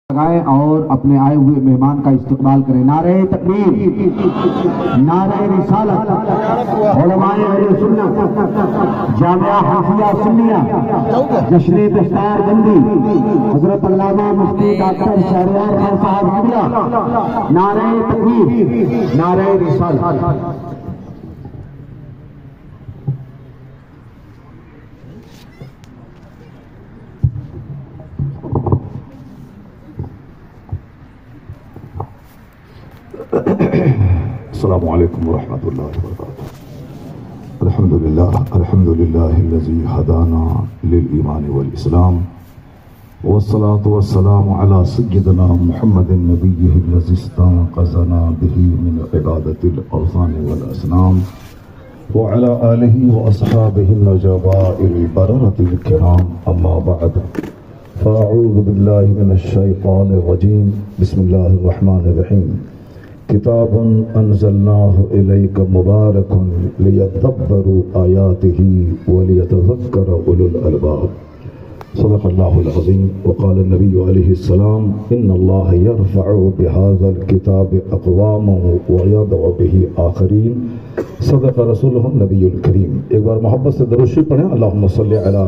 لگائیں اور اپنے آئے ہوئے مہمان کا استقبال کریں۔ نعرہ تکبیر، نعرہ رسالت، علماء اہل سنت، جامعہ حنفیہ سنیہ، جشن دستار بندی حضرت علامہ مفتی ڈاکٹر شہریار خان صاحب قبلہ، نعرہ تکبیر، نعرہ رسالت۔ السلام علیکم ورحمۃ اللہ وبرکاتہ۔ الحمد للہ الذی ہدانا للایمان والاسلام والصلاة والسلام علی سیدنا محمد النبی الذی استنقذنا به من عبادة الاوثان والاصنام وعلى آلہ واصحابہ النجباء البررۃ الکرام، اما بعد فاعوذ باللہ من الشیطان الرجیم، بسم اللہ الرحمن الرحیم۔ کتاب انزلناہ الیک مبارک لیدبروا آیاتہ ولیتذکر اولو الالباب، صدق اللہ العظیم۔ وقال النبی علیہ السلام ان اللہ یرفع بہذا الکتاب اقواما ویضع بہ آخرین، صدق رسولہ النبی الکریم۔ ایک بار محبت سے درود شریف پڑھیں، اللہم صلی علی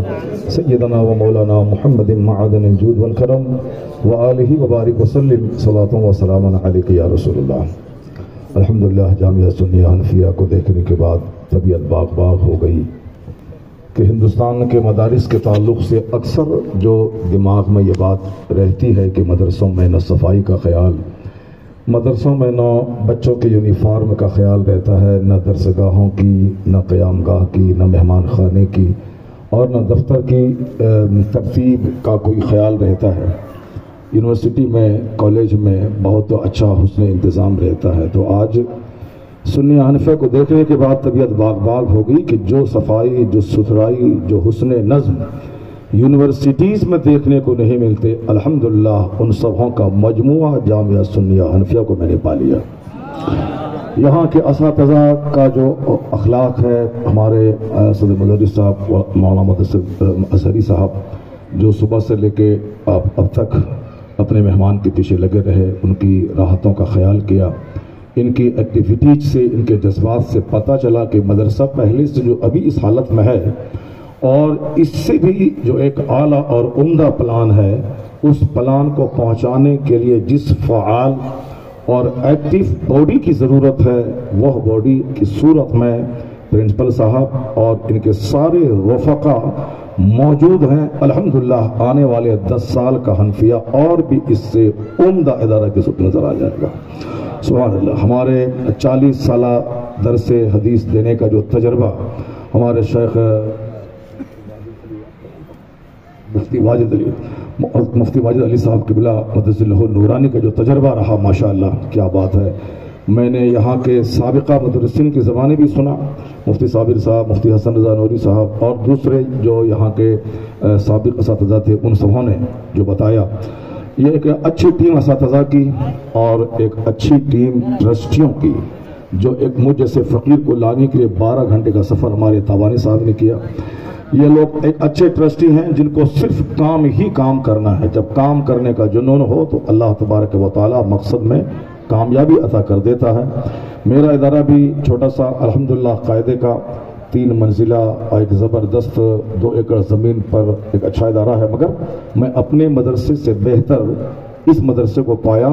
سیدنا و مولانا محمد معدن الجود والکرم وآلہ وبارک وسلم، صلاۃ و سلام علیک یا رسول اللہ۔ الحمدللہ جامعہ سنیہ حنفیہ کو دیکھنے کے بعد طبیعت باغ باغ ہو گئی کہ ہندوستان کے مدارس کے تعلق سے اکثر جو دماغ میں یہ بات رہتی ہے کہ مدرسوں میں نہ صفائی کا خیال، مدرسوں میں نہ بچوں کے یونیفارم کا خیال رہتا ہے، نہ درسگاہوں کی، نہ قیام گاہ کی، نہ مہمان خانے کی، اور نہ دفتر کی ترتیب کا کوئی خیال رہتا ہے۔ یونیورسٹی میں، کالج میں بہت اچھا حسن انتظام رہتا ہے۔ تو آج سنی حنفیہ کو دیکھنے کے بعد طبیعت باغ باغ ہو گئی کہ جو صفائی، جو ستھرائی، جو حسن نظم یونیورسٹیز میں دیکھنے کو نہیں ملتے، الحمدللہ ان سبوں کا مجموعہ جامعہ سنیہ حنفیہ کو میں نے پا لیا۔ یہاں کے اساتذہ کا جو اخلاق ہے، ہمارے صدر مدرس صاحب مولانا مدثر اظہری صاحب جو صبح سے لے کے اب تک اپنے مہمان کے پیچھے لگے رہے، ان کی راحتوں کا خیال کیا، ان کی ایکٹیویٹیز سے، ان کے جذبات سے پتہ چلا کہ مدرسہ پہلے سے جو ابھی اس حالت میں ہے اور اس سے بھی جو ایک اعلیٰ اور عمدہ پلان ہے، اس پلان کو پہنچانے کے لیے جس فعال اور ایکٹیو باڈی کی ضرورت ہے، وہ باڈی کی صورت میں پرنسپل صاحب اور ان کے سارے رفقا موجود ہیں۔ الحمدللہ آنے والے 10 سال کا حنفیہ اور بھی اس سے عمدہ ادارہ کے صورت نظر آ جائے گا۔ سبحان اللہ۔ ہمارے 40 سالہ درس حدیث دینے کا جو تجربہ ہمارے شیخ مفتی واجد علی صاحب قبلہ مدثر له نورانی کا جو تجربہ رہا، ماشاءاللہ کیا بات ہے۔ میں نے یہاں کے سابقہ مدرسین کی زبانیں بھی سنا، مفتی صابر صاحب، مفتی حسن رضا نوری صاحب اور دوسرے جو یہاں کے سابق اساتذہ تھے، ان سبوں نے جو بتایا۔ یہ ایک اچھی ٹیم اساتذہ کی اور ایک اچھی ٹیم ٹرسٹیوں کی، جو ایک مجھ جیسے فقیر کو لانے کے لیے 12 گھنٹے کا سفر ہمارے تابانی صاحب نے کیا۔ یہ لوگ ایک اچھے ٹرسٹی ہیں جن کو صرف کام ہی کام کرنا ہے۔ جب کام کرنے کا جنون ہو تو اللہ تبارک و تعالی مقصد میں کامیابی عطا کر دیتا ہے۔ میرا ادارہ بھی چھوٹا سا الحمدللہ قاعدے کا 3 منزلہ ایک زبردست 2 ایکڑ زمین پر ایک اچھا ادارہ ہے، مگر میں اپنے مدرسے سے بہتر اس مدرسے کو پایا،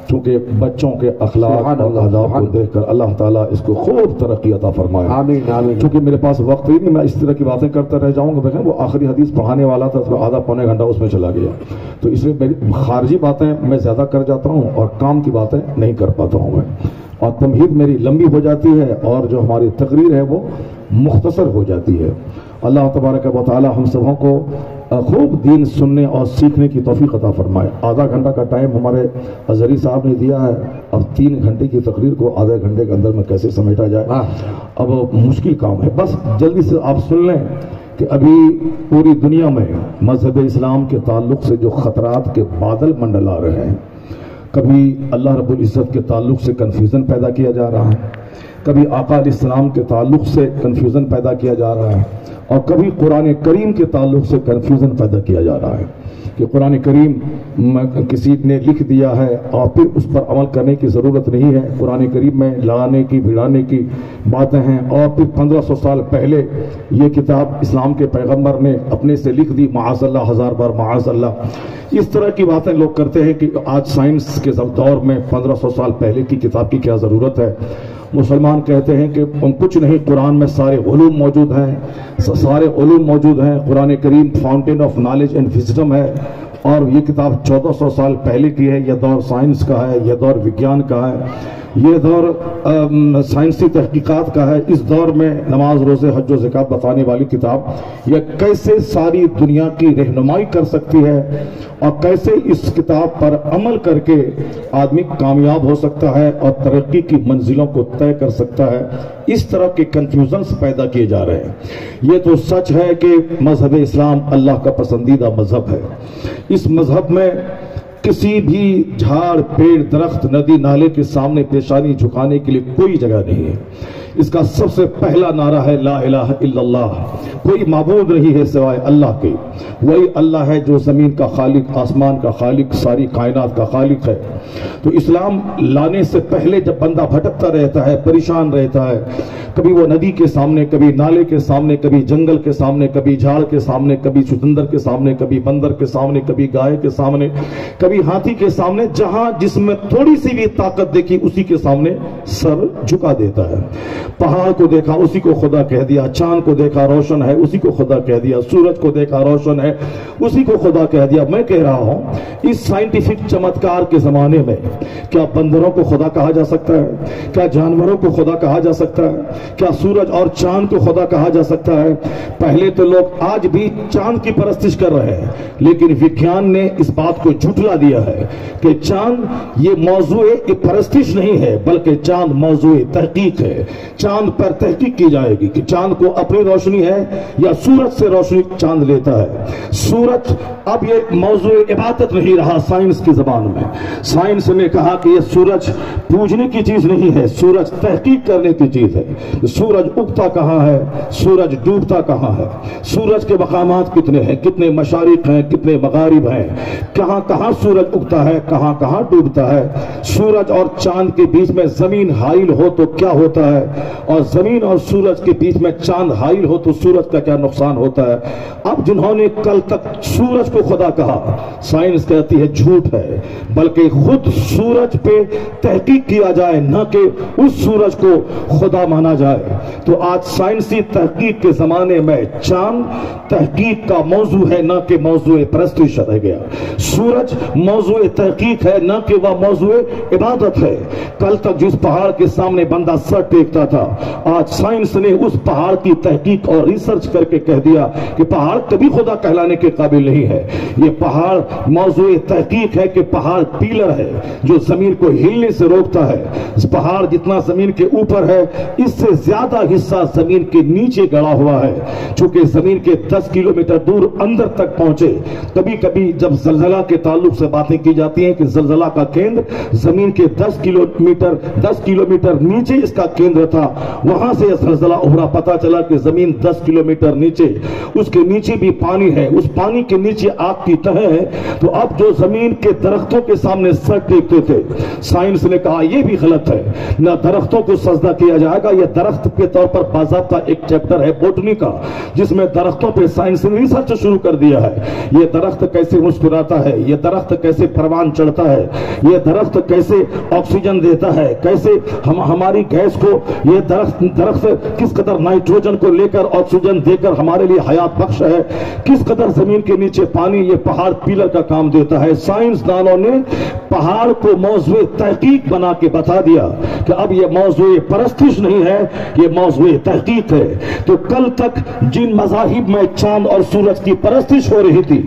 کیونکہ بچوں کے اخلاق اور آداب کو دیکھ کر اللہ تعالیٰ اس کو خوب ترقی عطا فرمائے۔ آمین آمین۔ کیونکہ میرے پاس وقت ہی نہیں، میں اس طرح کی باتیں کرتا رہ جاؤں گا۔ وہ آخری حدیث پڑھانے والا تھا، اس میں آدھا پونے گھنٹہ اس میں چلا گیا، تو اس لیے میری خارجی باتیں میں زیادہ کر جاتا ہوں اور کام کی باتیں نہیں کر پاتا ہوں میں، اور تمہید میری لمبی ہو جاتی ہے اور جو ہماری تقریر ہے وہ مختصر ہو جاتی ہے۔ اللہ تبارک و تعالی ہم سبوں کو خوب دین سننے اور سیکھنے کی توفیق عطا فرمائے۔ آدھا گھنٹہ کا ٹائم ہمارے اظہری صاحب نے دیا ہے، اب 3 گھنٹے کی تقریر کو آدھے گھنٹے کے اندر میں کیسے سمیٹا جائے، اب مشکل کام ہے۔ بس جلدی سے آپ سن لیں کہ ابھی پوری دنیا میں مذہب اسلام کے تعلق سے جو خطرات کے بادل منڈلا رہے ہیں، کبھی اللہ رب العزت کے تعلق سے کنفیوژن پیدا کیا جا رہا ہے، کبھی آقا علیہ السلام کے تعلق سے کنفیوژن پیدا کیا جا رہا ہے، اور کبھی قرآن کریم کے تعلق سے کنفیوژن پیدا کیا جا رہا ہے کہ قرآن کریم کسی نے لکھ دیا ہے اور پھر اس پر عمل کرنے کی ضرورت نہیں ہے. قرآن کریم میں لڑانے کی بھڑانے کی باتیں ہیں، اور پھر 1500 سال پہلے یہ کتاب اسلام کے پیغمبر نے اپنے سے لکھ دی، معاذ اللہ، 1000 بار معاذ اللہ. اس طرح کی باتیں لوگ کرتے ہیں کہ آج سائنس کے دور میں 1500 سال پہلے کی کتاب کی کیا ضرورت ہے. مسلمان کہتے ہیں کہ کچھ نہیں، قرآن میں سارے علوم موجود ہیں، سارے علوم موجود ہیں. Quran Kareem fountain of knowledge and wisdom ہے، اور یہ کتاب 1400 سال پہلے کی ہے. یہ دور سائنس کا ہے، یہ دور وگیان کا ہے، یہ دور سائنسی تحقیقات کا ہے. اس دور میں نماز، روزے، حج و زکات بتانے والی کتاب یہ کیسے ساری دنیا کی رہنمائی کر سکتی ہے، اور کیسے اس کتاب پر عمل کر کے آدمی کامیاب ہو سکتا ہے اور ترقی کی منزلوں کو طے کر سکتا ہے. اس طرح کے کنفیوژنز پیدا کیے جا رہے ہیں. یہ تو سچ ہے کہ مذہب اسلام اللہ کا پسندیدہ مذہب ہے. اس مذہب میں کسی بھی جھاڑ، پیڑ، درخت، ندی، نالے کے سامنے پیشانی جھکانے کے لیے کوئی جگہ نہیں ہے. اس کا سب سے پہلا نعرہ ہے لا الہ الا اللہ، کوئی معبود نہیں ہے سوائے اللہ کے. وہی اللہ ہے جو زمین کا خالق، آسمان کا خالق، ساری کائنات کا خالق ہے. تو اسلام لانے سے پہلے جب بندہ بھٹکتا رہتا ہے، پریشان رہتا ہے، کبھی وہ ندی کے سامنے، کبھی نالے کے سامنے، کبھی جنگل کے سامنے، کبھی جھاڑ کے سامنے، کبھی چقندر کے سامنے، کبھی بندر کے سامنے، کبھی گائے کے سامنے، کبھی ہاتھی کے سامنے، جہاں جس میں تھوڑی سی بھی طاقت دیکھی اسی کے سامنے سر جھکا دیتا ہے. پہاڑ کو دیکھا اسی کو خدا کہہ دیا، چاند کو دیکھا روشن ہے اسی کو خدا کہہ دیا، سورج کو دیکھا روشن ہے اسی کو خدا کہہ دیا. میں کہہ رہا ہوں اس سائنٹیفک چمتکار کے زمانے میں کیا بندروں کو خدا کہا جا سکتا ہے؟ کیا جانوروں کو خدا کہا جا سکتا ہے؟ کیا سورج اور چاند کو خدا کہا جا سکتا ہے؟ پہلے تو لوگ آج بھی چاند کی پرستش کر رہے ہیں، لیکن وگیان نے اس بات کو جھٹلا دیا ہے کہ چاند یہ موضوع پرستش نہیں ہے، بلکہ چاند موضوع تحقیق ہے. چاند پر تحقیق کی جائے گی کہ چاند کو اپنی روشنی ہے یا سورج سے روشنی چاند لیتا ہے. سورج اب یہ موضوع عبادت نہیں رہا سائنس کی زبان میں. سائنس نے کہا کہ یہ سورج پوجنے کی چیز نہیں ہے، سورج تحقیق کرنے کی چیز ہے. سورج اگتا کہاں ہے، سورج ڈوبتا کہاں ہے، سورج کے مقامات کتنے ہیں، کتنے مشارق ہیں، کتنے مغارب ہیں، کہاں کہاں سورج اگتا ہے، کہاں کہاں ڈوبتا ہے. سورج اور چاند کے بیچ میں زمین حائل ہو تو کیا ہوتا ہے، اور زمین اور سورج کے بیچ میں چاند حائل ہو تو سورج کا کیا نقصان ہوتا ہے. اب جنہوں نے کل تک سورج کو خدا کہا، سائنس کہتی ہے جھوٹ ہے، بلکہ خود سورج پہ تحقیق کیا جائے، نہ کہ اس سورج کو خدا مانا جائے. تو آج سائنسی تحقیق کے زمانے میں چاند تحقیق کا موضوع ہے، نہ کہ موضوع پرستش رہ گیا. سورج موضوع تحقیق ہے، نہ کہ وہ موضوع عبادت ہے. کل تک جس پہاڑ کے سامنے بندہ سر ٹیکتا تھا، آج سائنس نے اس پہاڑ کی تحقیق اور ریسرچ کر کے کہہ دیا کہ پہاڑ کبھی خدا کہلانے کے قابل نہیں ہے. یہ پہاڑ موضوع تحقیق ہے کہ پہاڑ پیلر ہے جو زمین کو ہلنے سے روکتا ہے. اس پہاڑ جتنا زمین کے اوپر ہے اس سے زیادہ حصہ زمین کے نیچے گڑا ہوا ہے، چونکہ زمین کے 10 کلومیٹر دور اندر تک پہنچے. کبھی کبھی جب زلزلہ کے تعلق سے باتیں کی جاتی ہیں کہ زلزلہ کا کیندر زمین کے 10 کلومیٹر نیچے اس کا کیندر تھا، وہاں سے زلزلہ ابھرا، پتا چلا کہ زمین 10 کلومیٹر نیچے، اس کے نیچے بھی پانی ہے، اس پانی کے نیچے آگ کی تہ ہے. تو اب جو زمین کے درختوں کے سامنے سر ٹیکتے تھے، سائنس نے کہا یہ بھی غلط ہے، نہ درختوں کو سجدہ کیا جائے گا. یہ درخت کے طور پر باضابطہ ایک چیپٹر ہے بوٹنی کا، جس میں درختوں پہ سائنس نے ریسرچ شروع کر دیا ہے. یہ درخت کیسے مسکراتا ہے، یہ درخت کیسے پروان چڑھتا ہے، یہ درخت کیسے آکسیجن دیتا ہے، کیسے ہماری گیس کو یہ درخت کس قدر نائٹروجن کو لے کر آکسیجن دے کر ہمارے لیے حیات بخش ہے، کس قدر زمین کے نیچے پانی یہ پہاڑ پیلر کا کام دیتا ہے. سائنسدانوں نے پہاڑ کو موضوع تحقیق بنا کے بتا دیا کہ اب یہ موضوع پرستش نہیں ہے، یہ موضوع تحقیق ہے. تو کل تک جن مذاہب میں چاند اور سورج کی پرستش ہو رہی تھی،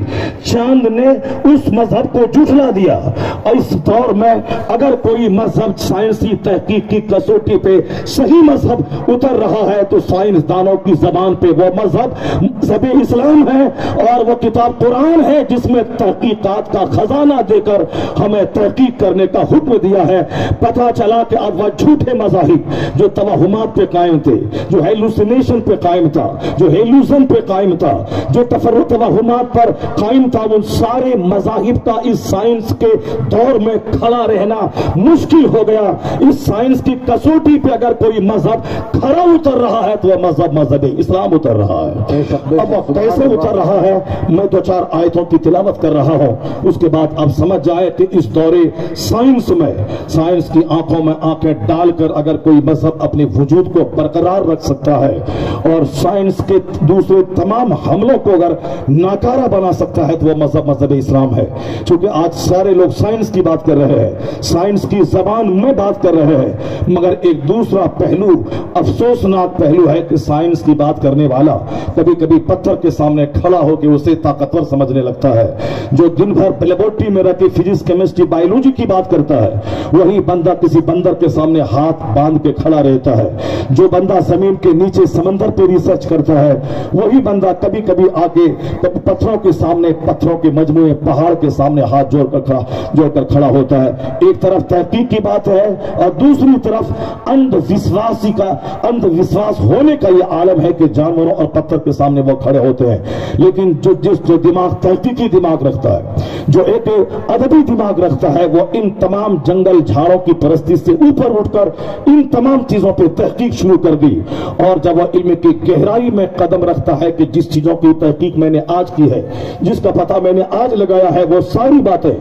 چاند نے اس مذہب کو جھٹلا دیا. اور اس دور میں اگر کوئی مذہب سائنسی تحقیق کی کسوٹی پہ صحیح مذہب اتر رہا ہے تو سائنسدانوں کی زبان پہ وہ مذہب اسلام ہے، اور وہ کتاب قرآن ہے جس میں تحقیقات کا خزانہ دے کر ہمیں تحقیق کرنے का हुक्म दिया है। पता चला कि अब वह झूठे मज़ाहिब जो तवहुमात पे कायम थे, जो हेलुसिनेशन पे कायम था, जो हेलुजन पे कायम था, जो तवहुमात पर कायम था, उन सारे मज़ाहिब का इस साइंस के दौर में खड़ा रहना मुश्किल हो गया। इस साइंस की कसौटी पे अगर कोई मजहब खड़ा उतर रहा है तो वह मजहब इस्लाम उतर रहा है। अब वह कैसे उतर रहा है, मैं दो चार आयतों की तिलावत कर रहा हूं, उसके बाद आप समझ जाए कि इस दौरे साइंस में, साइंस की आंखों में आंखें डालकर अगर कोई मजहब अपने वजूद को बरकरार रख सकता है और साइंस के दूसरे तमाम हमलों को अगर नाकारा बना सकता है तो वह मजहब इस्लाम है। क्योंकि आज सारे लोग साइंस की बात कर रहे हैं, साइंस की जबान में बात कर रहे हैं, मगर एक दूसरा पहलू, अफसोसनाक पहलू है कि साइंस की बात करने वाला कभी कभी पत्थर के सामने खड़ा होकर उसे ताकतवर समझने लगता है। जो दिन भर लेबोरेटरी में रहकर फिजिक्स, केमिस्ट्री, बायोलॉजी की बात करता है, वही बंदा किसी बंदर के सामने हाथ बांध के खड़ा रहता है। जो बंदा जमीन के नीचे समंदर पे रिसर्च करता है, वही बंदा कभी कभी आके पत्थरों के सामने, पत्थरों के मजमूए, पहाड़ के सामने हाथ जोड़कर खड़ा होता है। एक तरफ तहकीक की बात है और दूसरी तरफ अंधविश्वास होने का यह आलम है कि जानवरों और पत्थर के सामने वो खड़े होते हैं। लेकिन जो दिमाग तहकीकी दिमाग रखता है, जो एक अदबी दिमाग रखता है, वो इन तमाम जंगल झाड़ों की परिस्थिति से ऊपर उठकर इन तमाम चीजों पर तहकीक शुरू कर दी। और जब वह इल्म की गहराई में कदम रखता है कि जिस चीजों की तहकीक मैंने आज की है, जिसका पता मैंने आज लगाया है, वो सारी बातें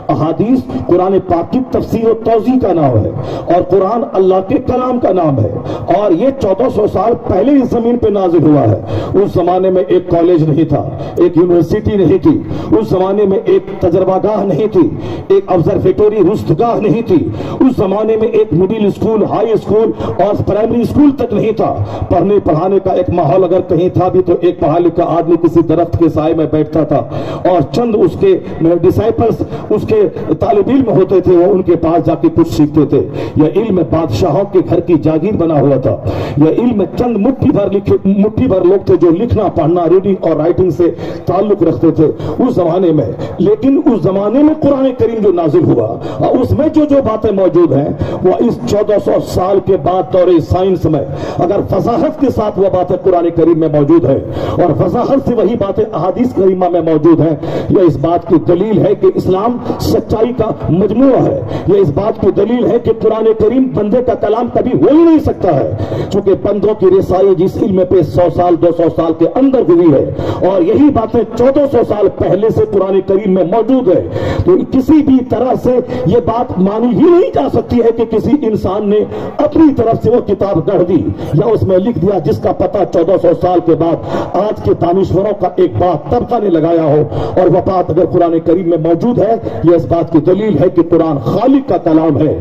अहादीस, कुरान पाक की तफसीर और तौज़ीह का नाम है और कुरान अल्लाह के कलाम का नाम है। और ये 1400 साल पहले इस जमीन पे नाजिल हुआ है। उस जमाने में एक कॉलेज नहीं था, एक यूनिवर्सिटी नहीं थी, उस जमाने में एक तजर्बागाह नहीं थी, एक ऑब्जर्वेटरी रुस्तगाह नहीं थी, उस जमाने में एक मिडिल स्कूल, हाई स्कूल और प्राइमरी स्कूल तक नहीं था। पढ़ने पढ़ाने का एक माहौल अगर कहीं था भी तो एक पढ़ा लिखा आदमी किसी दरख्त के साए में बैठता था और चंद उसके डिसाइपल्स, उसके तालिब इल्म होते थे, वो उनके पास जाके कुछ सीखते थे। यह इल्म बादशाहों के घर की जागीर बना हुआ था। यह इल्म चंद मुट्ठी भर लोग थे जो लिखना, पढ़ना, रीडिंग और राइटिंग से ताल्लुक रखते थे उस जमाने में। लेकिन उस जमाने में कुरान करीम जो नाजिल हुआ और उसमें जो बातें मौजूद हैं, वो इस 1400 साल के बाद दौरे साइंस में अगर फसाहत के साथ वह बातें कुरान करीम में मौजूद है और फसाहत से वही बातें अहादीस करीमा में मौजूद हैं, यह इस बात की दलील है कि इस्लाम सच्चाई का मजमूआ है। यह इस बात की दलील है कि कुरान करीम बंदे का कलाम कभी हो ही नहीं सकता है, क्योंकि बंदों की रिसाई जिस इल्म पे 100 साल 200 साल के अंदर हुई है और यही बातें 1400 साल पहले से कुरान करीम में मौजूद है, तो किसी भी तरह से यह बात मानी ही नहीं जा सकती है कि किसी इंसान ने अपनी तरफ से वो किताब गढ़ दी या उसमें लिख दिया जिसका पता 1400 साल के बाद आज के दानिश्वरों का एक बात तबका ने लगाया हो। और वह बात अगर कुरान करीम में मौजूद है, यह इस बात की दलील है कि कुरान खालिक का कलाम है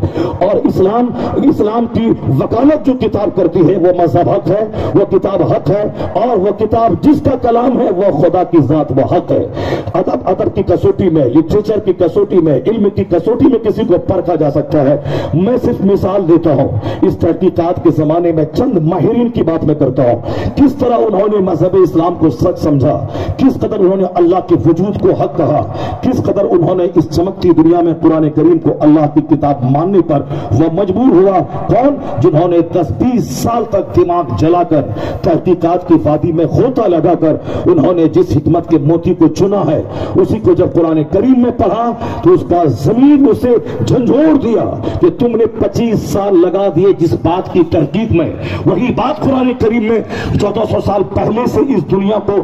और इस्लाम की वकालत जो किताब करती है वो मजहब हक है, वो किताब हक है और वो किताब जिसका कलाम है वो खुदा की जात वो हक है। अदब की कसौटी में, लिटरेचर की कसौटी में, इल्म की कसौटी में किसी को परखा जा सकता है। मैं सिर्फ मिसाल देता हूं। इस तहकीकात के जमाने में चंद माहिरीन की बात मैं करता हूं, किस तरह उन्होंने मजहब इस्लाम को सच समझा, किस कदर उन्होंने अल्लाह के वजूद को हक कहा, किस कदर उन्होंने इस चमकती दुनिया में कुरान करीम को अल्लाह की किताब मानने पर वह मजबूर हुआ। कौन? जिन्होंने 10-20 साल तक दिमाग जलाकर तहकीकात की वादी में खोता लगाकर उन्होंने जिस हिकमत के मोती को चुना है, उसी को जब कुरान करीम में पढ़ा तो उसका जमीन उसे झंझोड़ दिया कि तुमने 25 साल लगा दिए जिस बात की तहकीक में, वही बात कुरान करीम में 1400 साल पहले से इस दुनिया को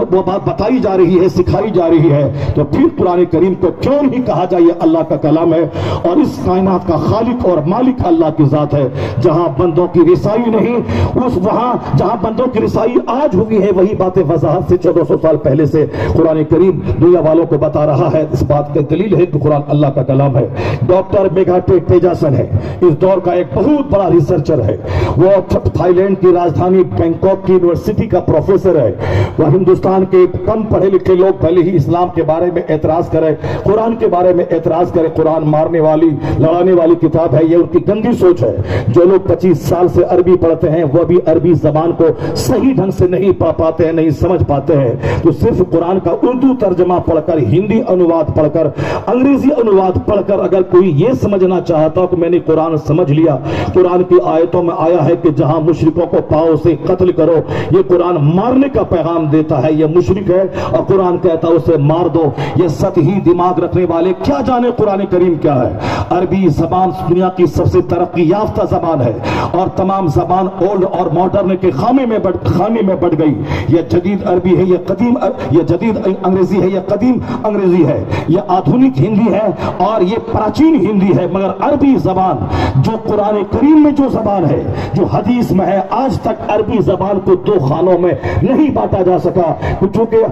वो बात बताई जा रही है, सिखाई जा रही है। तो फिर कुरान करीम को क्यों नहीं कहा जाए ये अल्लाह का कलाम है और इस कायनात का खालिक और मालिक अल्लाह की जात है। जहां बंदों की रिसाई नहीं, वहां जहां बंदों की रिसाई आज हुई है, वही बातें वजाहत से 1400 साल पहले से कुरान करीम दुनिया वालों को बता रहा है। इस बात की दलील है कि कुरान अल्लाह का कलाम है। डॉक्टर मेघाटे तेजासन है, इस दौर का एक बहुत बड़ा रिसर्चर है। वो थाईलैंड की राजधानी बैंकॉक की यूनिवर्सिटी का प्रोफेसर है। वह हिंदुस्तान के कम पढ़े लिखे लोग भले ही इस्लाम के बारे में एतराज करें, कुरान के बारे में एतराज करें, कुरान मारने वाली, लड़ाने वाली किताब है, ये उनकी गंदी सोच है। जो लोग 25 साल से अरबी पढ़ते हैं वह भी अरबी जबान को सही ढंग से नहीं पढ़ पाते हैं, नहीं समझ पाते हैं, तो सिर्फ कुरान का उर्दू तर्जमा पढ़कर हिंदी हिंदी अनुवाद पढ़कर, अंग्रेजी अनुवाद पढ़कर अगर कोई ये समझना चाहता कि मैंने कुरान समझ लिया, कुरान की आयतों में आया है कि जहां मुशरिकों को पाओ से कत्ल करो, ये कुरान मारने का पैगाम देता है, ये मुशरिक है और कुरान कहता है उसे मार दो, ये सतही दिमाग रखने वाले क्या जाने कुरान करीम क्या है। अरबी जबान दुनिया की सबसे तरक्की याफ्ता जबान है और तमाम जबान ओल्ड और मॉडर्न के खामे में बढ़ गई। यह जदीद अरबी है, यह जदीद अंग्रेजी है, यह कदीम अंग्रेजी है, यह आधुनिक हिंदी है और यह प्राचीन हिंदी है। मगर अरबी जबान जो कुरान करीम में जो जबान है, जो हदीस में है, आज तक अरबी जबान को दो खानों में नहीं बांटा जा सका, क्योंकि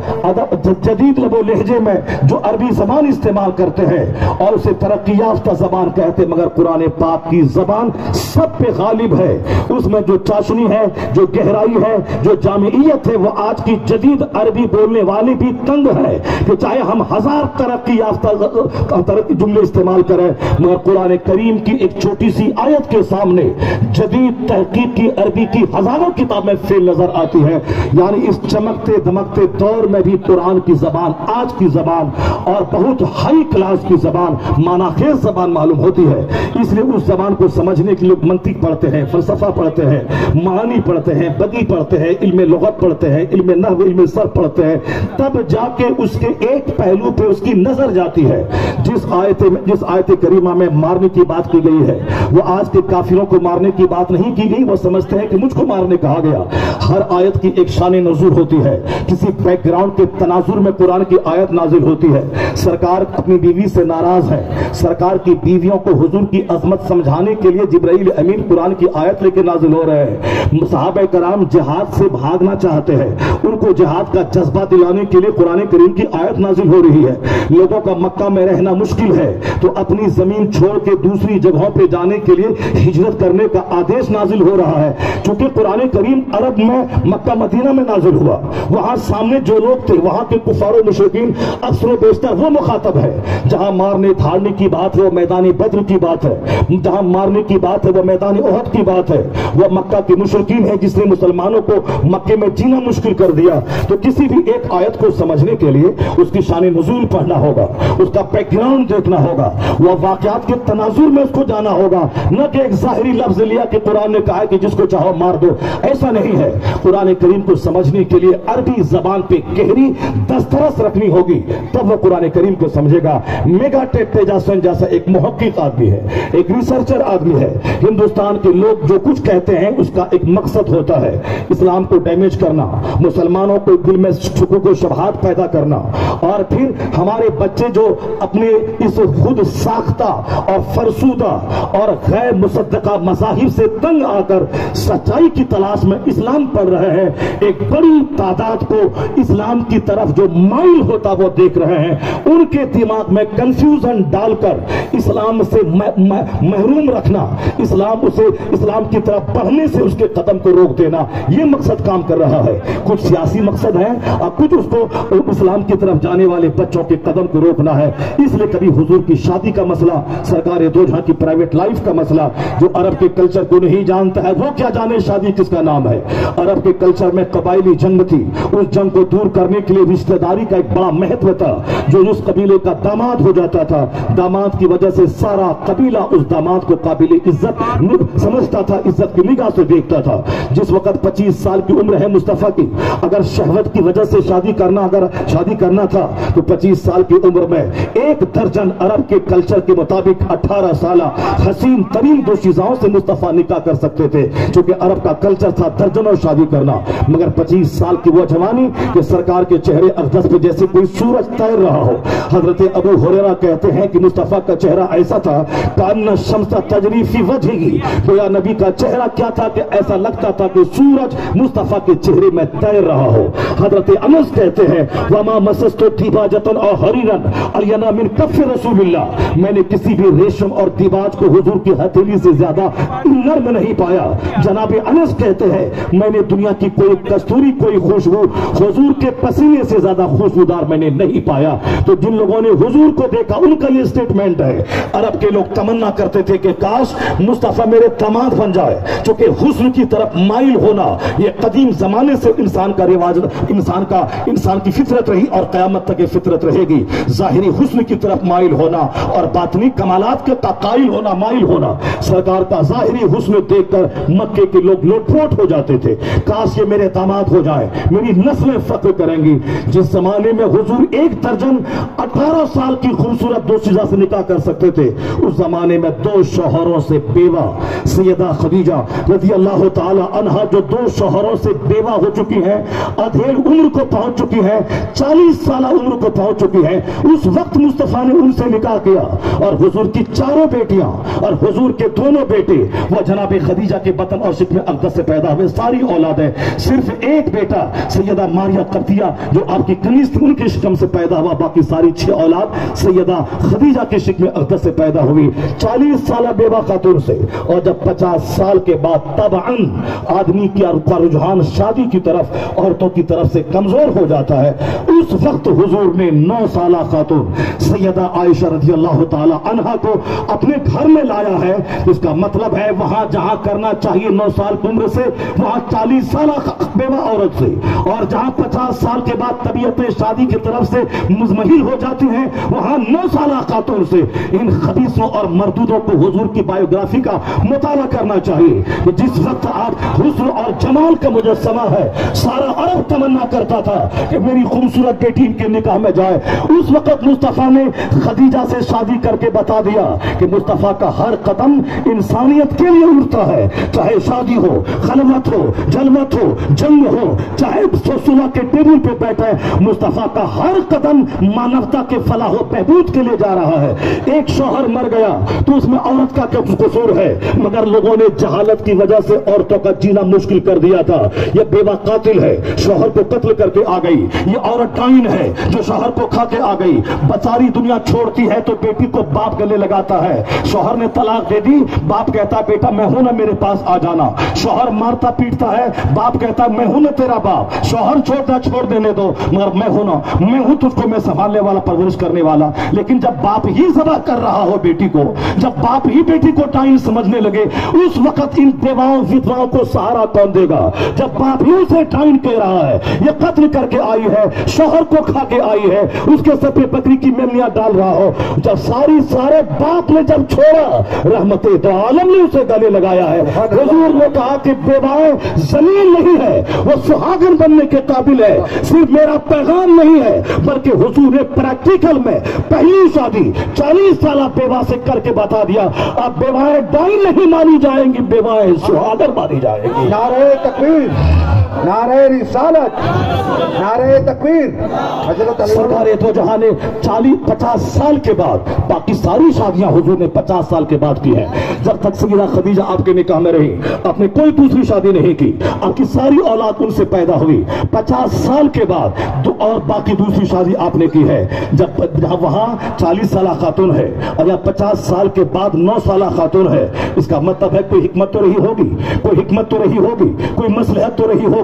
जदीद लबो लहजे में जो अरबी जबान इस्तेमाल करते हैं और उसे तरक्की याफ्ता जबान कहते, मगर कुरान पाक की जबान सब पे गालिब है। उसमें जो चाशनी है, जो गहराई है, जो जामियत है, वो आज की जदीद अरबी बोलने वाले भी तंग है कि चाहे हम हजार तरक्की याफ्ता जुमले इस्तेमाल करें, मगर कुरान करीम की एक छोटी सी आयत के सामने जदीद तहकीक की अरबी की हजारों किताबें फेल नजर आती हैं। यानी इस चमकते दमकते दौर में भी कुरान की जबान आज की जबान और बहुत हाई क्लास की जबान, मानाखेज जबान मालूम होती है। इसलिए उस जबान को समझने के लोग मंतिक पढ़ते हैं, फलसफा पढ़ते हैं, मानी पढ़ते हैं, बदी पढ़ते हैं, इल्मे लुगत पढ़ते हैं, इल्मे नहव, इल्मे सर्फ पढ़ते हैं, तब जाके उसके एक पहलू पे उसकी नजर जाती है। जिस आयत करीमा में मारने की बात की गई है, वो आज के काफिरों को मारने की बात नहीं की गई। वो समझते हैं कि मुझको मारने कहा गया। हर आयत की एक शान नज़ूर होती है, किसी बैकग्राउंड के तनाजुर में कुरान की आयत नाजिल होती है। सरकार अपनी बीवी से नाराज है, सरकार की बीवियों को हुजूर की अजमत समझाने के लिए जिब्राइल अमीन कुरान की आयत लेकर नाजिल हो रहे हैं। सहाबा कराम जिहाद से भागना चाहते हैं, उनको जिहाद का जज्बा दिलाने के लिए कुरान करीम की आयत नाजिल हो रही है। लोगों का मक्का में रहना मुश्किल है तो अपनी जमीन छोड़ के दूसरी जगहों पे जाने के लिए हिजरत करने का आदेश नाजिल हो रहा है। क्योंकि कुरान करीम अरब में मक्का मदीना में नाजिल हुआ, वहां सामने जो लोग थे, वहां के कुफारो मुशरिकीन अक्सर बेशतर वो मुखातब है। जहां मारने धारने की बात है वो मैदानी बद्र की बात है, जहां मारने की बात है वो मैदानी ओहद की बात है। वो मक्का के मुशरिकीन है जिसने मुसलमानों को मक्के में जीना मुश्किल कर दिया। तो किसी भी एक आयत को समझने के लिए उसकी शान नुज़ूल पढ़ना होगा, उसका बैकग्राउंड देखना होगा, वह वाकयात के तनाजुर में उसको जाना होगा, न कि एक जाहिरी लफ्ज लिया कि कुरान ने कहा कि जिसको चाहो मार दो। ऐसा नहीं है। कुरान करीम को समझने के लिए अरबी जबान पे गहरी दस्तरस रखनी होगी, तब वह कुरान करीम को समझेगा। मेगा टेक तेजासन जैसा एक मुहक्किक आदमी है, एक रिसर्चर आदमी है। हिंदुस्तान के लोग जो कुछ कहते हैं उसका एक मकसद होता है, इस्लाम को डैमेज करना, मुसलमानों को दिल में शुकूक व शुबहात पैदा करना, और फिर हमारे बच्चे जो अपने इस खुद साख्ता और फरसूदा और गैर मुसद्दका मज़ाहिब से तंग आकर सच्चाई की तलाश में इस्लाम पढ़ रहे हैं, एक बड़ी तादाद को इस्लाम की तरफ जो माइल होता वो देख रहे हैं। उनके दिमाग में कंफ्यूजन डालकर इस्लाम से महरूम रखना, इस्लाम की तरफ बढ़ने से उसके कदम को रोक देना, ये मकसद काम कर रहा है। कुछ सियासी मकसद है और कुछ उसको इस्लाम की तरफ जाने वाले बच्चों के कदम को रोकना है। इसलिए कभी हुजूर की शादी का मसला, सरकार दो जहां की प्राइवेट लाइफ का मसला, जो अरब के कल्चर को नहीं जानता है वो क्या जाने शादी किसका नाम है। अरब के कल्चर में कबायली जंग थी, उस जंग को दूर करने के लिए रिश्तेदारी का एक बड़ा महत्व था। जो उस कबीले का दामाद हो जाता था, दामाद की वजह से सारा कबीला उस दामाद को काबिल इज्जत समझता था, इज्जत की निगाह से देखता था। जिस वक्त 25 साल की उम्र है मुस्तफा की, अगर शहवत की वजह से शादी करना था तो 25 साल की उम्र में 1 दर्जन अरब के कल्चर के मुताबिक 18 साल हसीन तरीन दोशीजाओं से मुस्तफा निकाह कर सकते थे, क्योंकि अरब का कल्चर था दर्जनों शादी करना। मगर 25 साल की वो जवानी कि सरकार के चेहरे अरदस पे जैसे कोई सूरज तैर रहा हो। हजरत अबू हुरैरा कहते हैं कि मुस्तफा का चेहरा ऐसा था कान्ना शम्स तजरी फी वजहिही, गोया नबी का चेहरा क्या था कि ऐसा लगता था कि सूरज मुस्तफा के चेहरे में तैर रहा हो। हजरत अनस कहते हैं वमा मसस्तु दिबाजतन और हरीरन अलयना मिन कफ रसूलिल्लाह, मैंने किसी भी रेशम और दिबाज को हुजूर की हथेली से ज्यादा नर्म नहीं पाया। जनाब अनस कहते हैं मैंने दुनिया की कोई कस्तूरी, कोई खुशबू हुजूर के पसीने से ज्यादा खुशबूदार मैंने नहीं पाया। तो जिन लोगों ने हुजूर को देखा उनका ये स्टेटमेंट है। अरब के लोग तमन्ना करते थे कि काश मुस्तफा मेरे दामाद बन जाए, क्योंकि हुस्न की तरफ माइल होना ये कदीम जमाने से इंसान का रिवाज, इंसान की फितरत रही और कयामत तक ये फितरत रहेगी। जाहिरी हुस्न की तरफ माइल होना और बातनी कमालात के कायल होना, माइल होना। सरकार का जाहिरी हुस्न देखकर मक्के के लोग लोटपोट हो जाते थे, काश ये मेरे दामाद हो जाए, मेरी नस्लें फख्र करेंगी। जिस जमाने में हुजूर एक दर्जन 18 साल की खूबसूरत दोशीजा से निकाह कर सकते थे, उस जमाने में 2 शौहरों से बेवा सैयदा खदीजा रज़ी अल्लाह ताला अन्हा, जो 2 शौहरों से बेवा हो चुकी हैं, अधेड़ उम्र को पहुंच चुकी है, 40 साल उम्र को पहुंच चुकी है, उस वक्त मुस्तफा ने उनसे निकाह किया। और हुजूर की 4 बेटियां और हुजूर के दोनों बेटे वह जनाब खदीजा के बतन और शिकम अक़दस से पैदा हुए, सारी औलाद है। सिर्फ एक बेटा सैयदा मारिया कब्तिया जो आपकी कनीज थी उनके शिकम से पैदा हुआ, बाकी सारी 6 औलाद सैयदा खदीजा के शिकम अक़दस से पैदा हुई, 40 साल बेवा खातून से। और जब 50 साल के बाद तबअन आदमी का रुझान शादी की तरफ, औरतों की तरफ से कमजोर हो जाता है, उस वक्त हुजूर ने 9 साल खातून सैयदा आयशा रज़ी अल्लाह ताला अन्हा को अपने घर में लाया है। इसका मतलब है वहां जहां करना चाहिए 9 साल की उम्र से, वहां 40 साल बेवा औरत से, और जहां 50 साल के बाद तबीयतें शादी की तरफ से मुज़महिल हो जाती हैं, वहां 9 साल खातून से। इन खबीसों और मरदूदों को हुजूर की बायोग्राफी का मुताला करना चाहिए कि जिस वक्त आप हुस्न और जमाल का मुजस्समा है, सारा अरब तमन्ना करता था कि मेरी खूबसूरत बेटी इनके निकाह में जाए। उस वक्त मुस्तफा ने खदीजा से शादी करके बता दिया कि मुस्तफा का हर कदम इंसानियत के लिए उड़ता है, चाहे शादी हो, खलवत हो, जलवत हो, जंग हो, चाहे सुलह के टेबल पे बैठे, मुस्तफा का हर कदम मानवता के फलाह व बहबूद के लिए जा रहा है। एक शौहर मर गया तो उसमें औरत का क्या कसूर है, मगर लोगों ने जहालत की वजह से औरतों का जीना मुश्किल कर दिया था। यह बेवा कातिल है, शौहर को कत्ल करके आ गई, ये औरत टाइन है जो शौहर को खा के आ गई। बसारी दुनिया छोड़ती है तो बेटी को बाप गले लगाता है। शौहर ने तलाक दे दी, बाप कहता बेटा मैं हूं ना, मेरे पास आ जाना। शौहर मारता पीटता है, बाप कहता मैं हूं ना तेरा बाप, शौहर छोड़ता छोड़ देने दो, मगर मैं हूं ना, मैं हूं तुझको मैं संभालने वाला, परवरिश करने वाला। लेकिन जब बाप ही ज़बह कर रहा हो बेटी को, जब बाप ही बेटी को टाइन समझने लगे, उस वक्त इन बेवाओं विधवाओं को सहारा कौन देगा? जब बाप ही उसे टाइन कह रहा है, ये कत्ल करके आई है, शौहर को खा के आई है, उसके सर पे बकरी की मेमनियां डाल रहा हो, जब सारे बाप ने जब छोड़ा, रहमते दो आलम ने उसे गले लगाया है। हुजूर ने कहा कि बेवाएं जमीन नहीं है, वो सुहागन बनने के काबिल है। सिर्फ मेरा पैगाम नहीं है, बल्कि हुजूर ने प्रैक्टिकल में पहली शादी 40 साल बेवा से करके बता दिया। अब बेवाएं डाइन नहीं मानी जाएंगी, बेवाएं सुहागन मानी जाएंगी। नारे तकबीर, नारे रिसालत, नारे तकबीर। हजरत सरकारे दो जहां ने 40-50 साल के बाद, बाकी सारी शादियां हुजूर ने 50 साल के बाद की है। जब तक सैयदा खदीजा आपके निकाह में रही, आपने कोई दूसरी शादी नहीं की, आपकी सारी औलाद उनसे पैदा हुई। 50 साल के बाद और बाकी दूसरी शादी आपने की है। जब वहां 40 साल खातून है और यहाँ 50 साल के बाद 9 साल खातून है, इसका मतलब है कोई हिकमत तो रही होगी, कोई हिकमत तो रही होगी, कोई मसलहत तो रही होगी।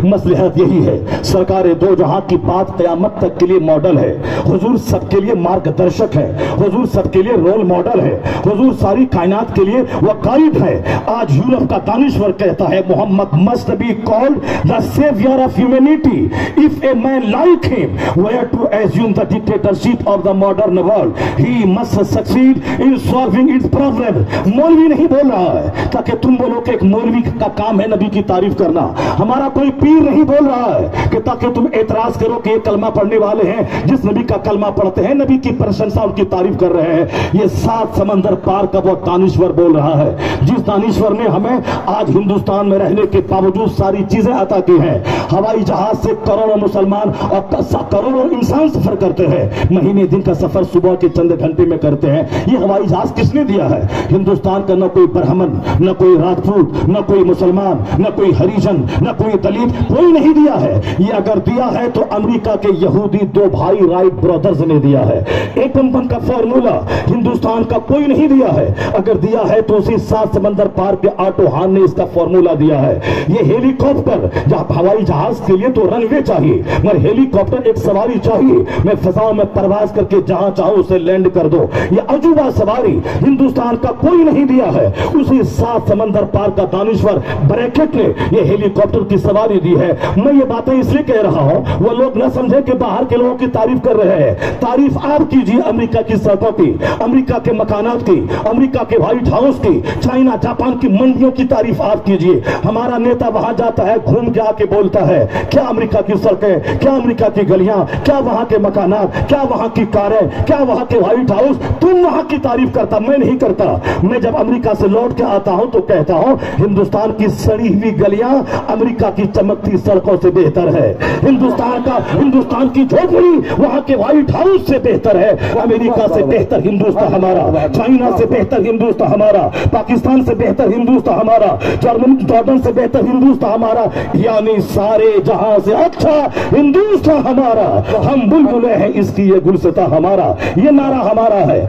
मसलहत यही है, सरकार दो जहां की बात क़यामत तक के लिए मॉडल है। हुजूर सबके लिए मार्गदर्शक है, हुजूर सबके लिए रोल मॉडल है, हुजूर सारी कायनात के लिए वह गाइड है। आज यूरोप का दानिश्वर कहता है Muhammad must be called the saviour of humanity if a man like him were to assume the dictatorship of the modern world he must succeed in solving its problem. मौलवी नहीं बोल रहा है ताकि तुम बोलो कि एक मौलवी का काम है नबी की तारीफ करना। हमारा कोई पीर नहीं बोल रहा है कि ताकि तुम एतराज करो कि ये कलमा पढ़ने वाले हैं, जिस नबी का कलमा पढ़ते हैं नबी की प्रशंसा उनकी तारीफ कर रहे हैं। ये 7 समंदर पार का वो दानिश्वर बोल रहा है, जिस दानिश्वर ने हमें आज हिंदुस्तान में रहने के बावजूद सारी चीजें अता की हैं। हवाई जहाज से करोड़ों मुसलमान और करोड़ों इंसान सफर करते हैं, महीने दिन का सफर सुबह के चंद घंटे में करते हैं। ये हवाई जहाज किसने दिया है? हिंदुस्तान का न कोई ब्राह्मण, न कोई राजपूत, न कोई मुसलमान, न कोई हरिजन, न कोई दलित, कोई नहीं दिया है। ये अगर दिया है तो अमेरिका के यहूदी दो भाई राइट ब्रदर्स ने दिया है। एटम बम का फॉर्मूला हिंदुस्तान का कोई नहीं दिया है, अगर दिया है तो उसी 7 समंदर पार के ऑटो हान ने इसका फॉर्मूला दिया है। ये हेलीकॉप्टर, जहां हवाई जहाज के लिए तो रनवे चाहिए, मगर हेलीकॉप्टर एक सवारी चाहिए, मैं फिजाओं में परवाज करके जहां चाहूं उसे लैंड कर दो। ये अजूबा सवारी हिंदुस्तान का कोई नहीं दिया है, उसी 7 समंदर पार का दानिश्वर ब्रैकेट ने ये हेलीकॉप्टर की सवारी दी है। मैं ये बातें इसलिए कह रहा हूं वो लोग न समझे कि बाहर के लोगों की तारीफ कर रहे हैं। तारीफ आप कीजिए अमेरिका की सड़कों की, अमेरिका के मकानात की, अमेरिका के व्हाइट हाउस की, चाइना जापान की मंडियों की तारीफ आप कीजिए। हमारा नेता वहां जाता है, घूम के आके बोलता है क्या अमेरिका की सड़कें, क्या अमेरिका की गलियां, क्या वहां के मकानात, क्या वहां की कारें, क्या वहां के व्हाइट हाउस। तुम वहां की तारीफ करता, मैं नहीं करता। मैं जब अमेरिका से लौट के आता हूं तो कहता हूं हिंदुस्तान की सड़ी हुई गलियां अमेरिका की चमकती सड़कों से बेहतर है। हिंदुस्तान की झोपड़ी वहां के व्हाइट हाउस से बेहतर है। अमेरिका से बेहतर हिंदुस्तान हमारा, चाइना से बेहतर हिंदुस्तान हमारा, पाकिस्तान से बेहतर हिंदुस्तान हमारा, जॉर्डन से बेहतर हिंदुस्तान हमारा, यानी सारे जहां से अच्छा हिंदुस्तान हमारा। हम बुलबुले हैं इसकी ये गुलसिता हमारा, ये नारा हमारा है।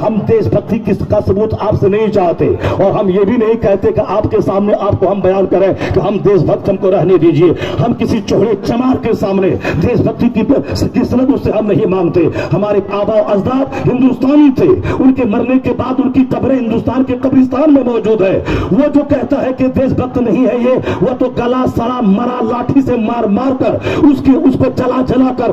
हम देशभक्ति का सबूत आपसे नहीं चाहते और हम ये भी नहीं कहते कि आपके सामने आपको हम बयान करें कि हम देशभक्त, हमको रहने दीजिए। हम किसी चोहरे चमार के सामने देशभक्ति की सनद उससे हम नहीं मांगते। हमारे आबा अजदाद हिंदुस्तानी थे, उनके मरने के बाद उनकी कब्रें हिंदुस्तान के कब्रिस्तान में मौजूद है। वो जो कहता है कि देशभक्त नहीं है ये, वो तो गला सड़ा मरा लाठी से मार मार कर उसको जला जला कर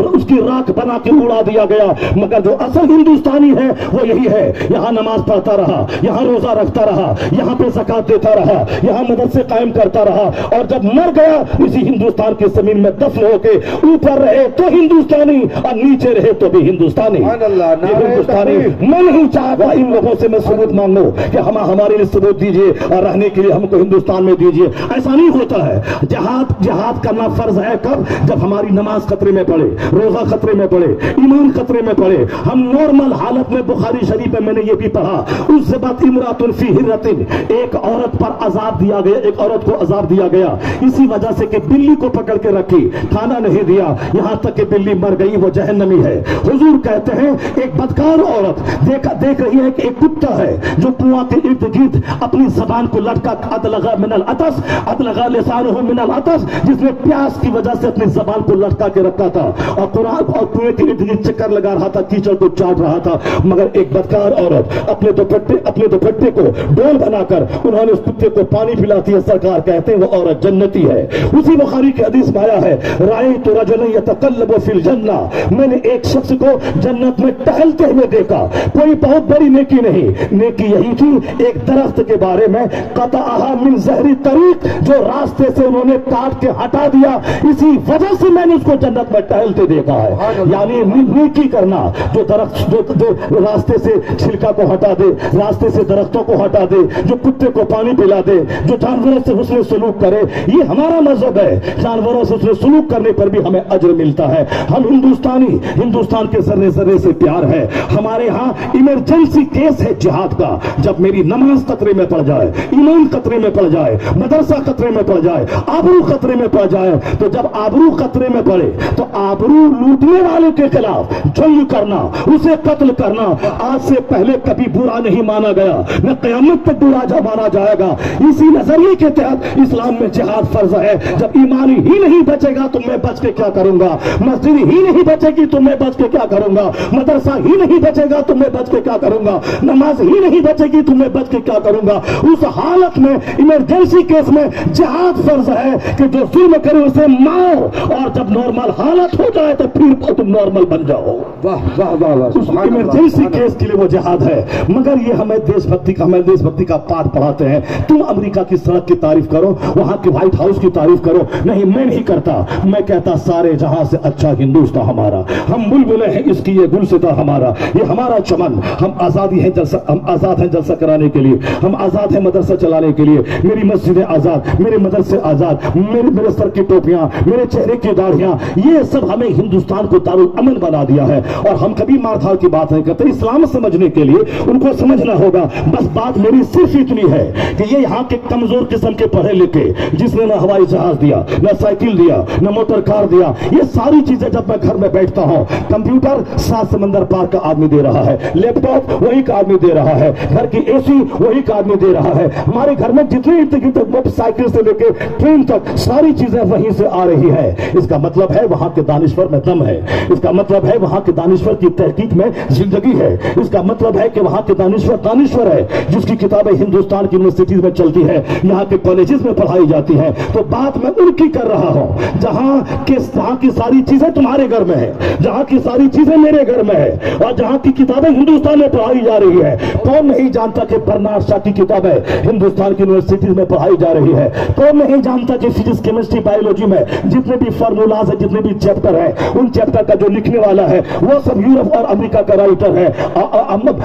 उसकी राख बना के उड़ा दिया गया। मगर जो असल हिंदुस्तानी है वो यही है, यहाँ नमाज पढ़ता रहा, यहाँ रोजा रखता रहा, यहाँ पे ज़कात देता रहा, यहाँ मदरसे कायम करता रहा और जब मर गया इसी हिंदुस्तान की जमीन में दफन होके ऊपर रहे तो हिंदुस्तानी और नीचे रहे तो भी हिंदुस्तानी। हिंदुस्तानी मैं नहीं चाहता इन लोगों से मैं सबूत मांगू कि हमारे लिए सबूत दीजिए और रहने के लिए हमको हिंदुस्तान में दीजिए। ऐसा नहीं होता है। जिहाद करना फर्ज है कब? जब हमारी नमाज खतरे में पड़े, रोजा खतरे में पड़े, ईमान खतरे में पड़े। हम नॉर्मल हालत में, बुखारी शरीफ में मैंने ये भी पढ़ा, उससे बात इमरातुन फी हिर्रतिन, एक औरत पर अजाब दिया गया, एक औरत को अजाब दिया गया इसी वजह से कि बिल्ली को पकड़ के रखी, खाना नहीं दिया, यहां तक कि बिल्ली मर गई, वो जहन्नमी है। हुजूर कहते हैं एक बदकार औरत देख रही है कि एक कुत्ता है जो कुआं के इर्द गिर्द अपनी जबान को लटका, अदलगा मिनल अतस, अदलगा लिसानुहु मिनल अतस, जिसने प्यास की वजह से अपनी जबान को लटका के रखा था और कुरान और कुएं के इर्द गिर्द चक्कर लगा रहा था, कीचड़ को चाट रहा था। मगर एक बदकार औरत अपने दुपट्टे को डोल बनाकर उन्होंने उस कुत्ते को पानी पिलाती है। सरकार कहते हैं वो औरत जन्नती है। उसी बुखारी के हदीस में आया है, रायतु रजुलन यतकल्लबु फिल जन्ना, मैंने एक शख्स को जन्नत में टहलते हुए देखा। कोई बहुत बड़ी नेकी नहीं, नेकी यही थी एक दरख्त के बारे में, कतअहा मिन ज़हरी तरीक, जो रास्ते से उन्होंने काट के हटा दिया, इसी वजह से मैंने उसको जन्नत में टहलते देखा है। यानी नेकी करना, जो दरख्त जो रास्ते से छिलका को हटा दे, रास्ते से दरख्तों को हटा दे, जो कुत्ते को पानी पिला दे, जो जानवरों से हुस्न सलूक करे, ये हमारा मजहब है। जानवरों से हुस्न सलूक करने पर भी हमें अज्र मिलता है। हम हिंदुस्तानी, हिंदुस्तान के जर्रे जर्रे से प्यार है। हमारे यहाँ इमरजेंसी केस है जिहाद का। जब मेरी नमाज खतरे में पड़ जाए, ईमान खतरे में पड़ जाए, मदरसा खतरे में पड़ जाए, आबरू खतरे में पड़ जाए, तो जब आबरू खतरे में पड़े तो आबरू लूटने वाले के खिलाफ जंग करना, उसे कत्ल करना आज से पहले कभी बुरा नहीं माना गया, न क़यामत तक बुरा माना जाएगा। इसी नजरिए के तहत इस्लाम में जिहाद फर्ज है। जब ईमान ही नहीं बचेगा तो मैं बच के क्या करूंगा, मस्जिद ही नहीं बचेगी तो मैं बच के क्या करूंगा, मदरसा ही नहीं बचेगा तो मैं बच के क्या करूंगा, नमाज ही नहीं बचेगी तो मैं बच के क्या करूंगा। उस हालत में इमरजेंसी केस में जिहाद फर्ज है कि जो जुल्म करे उसे मारो, और जब नॉर्मल हालत हो जाए तो फिर तुम नॉर्मल बन जाओ। उस इमरजेंसी केस के लिए वो जिहाद है। मगर ये हमें देशभक्ति का पाठ पढ़ाते हैं। तुम अमेरिका की सड़क की तारीफ करो, वहां के व्हाइट हाउस की तारीफ करो। नहीं, मैं नहीं करता। मैं कहता सारे जहां से अच्छा हिंदुस्तान हमारा, हम बुलबुले हैं इसकी ये गुलसिता हमारा, ये हमारा चमन। हम आजाद हैं जलसा कराने के लिए, हम आजाद हैं मदरसा चलाने के लिए। मेरी मस्जिदें आजाद, मेरे मदरसे आजाद, मेरे सर की टोपियां, मेरे चेहरे की दाढ़ियां, ये सब हमें हिंदुस्तान को दारुल अमन बना दिया है। और हम कभी मारधाड़ की बात नहीं करते। इस्लाम समझने के लिए उनको समझना होगा। बस बात मेरी सिर्फ इतनी है कि ये यहाँ के कमजोर किस्म के पढ़े लिखे, जिसने ना हवाई जहाज दिया, ना साइकिल दिया, ना मोटर कार दिया, ये सारी चीजें जब मैं घर में बैठता हूँ, कंप्यूटर 7 समंदर पार का आदमी दे रहा है, लैपटॉप वही का आदमी दे रहा है, घर की एसी वही का आदमी दे रहा है, हमारे घर में जितनी मोटरसाइकिल से लेके ट्रेन तक सारी चीजें वहीं से आ रही है। इसका मतलब है वहां के दानिश्वर में दम है। इसका मतलब है वहां के दानिश्वर की तहकीक में जिंदगी है। इसका मतलब है कि वहां के दानिश्वर है, जिसकी किताबें हिंदुस्तान की यूनिवर्सिटीज में चलती है, यहाँ के कॉलेजेस में पढ़ाई जाती है। तो बात मैं उनकी कर रहा हूं जहां की सारी चीजें तुम्हारे घर में है, जहां की सारी चीजें मेरे घर में है, और जहां की किताबें हिंदुस्तान में पढ़ाई जा रही है। कौन नहीं जानता कि बर्नार्ड शॉ की किताबें हिंदुस्तान की यूनिवर्सिटीज में पढ़ाई जा रही है। कौन नहीं जानता कि फिजिक्स, केमिस्ट्री, बायोलॉजी में जितने भी फार्मूलाज है, जितने भी चैप्टर है, उन चैप्टर का जो लिखने वाला है वो सब यूरोप और अमेरिका का राइटर है।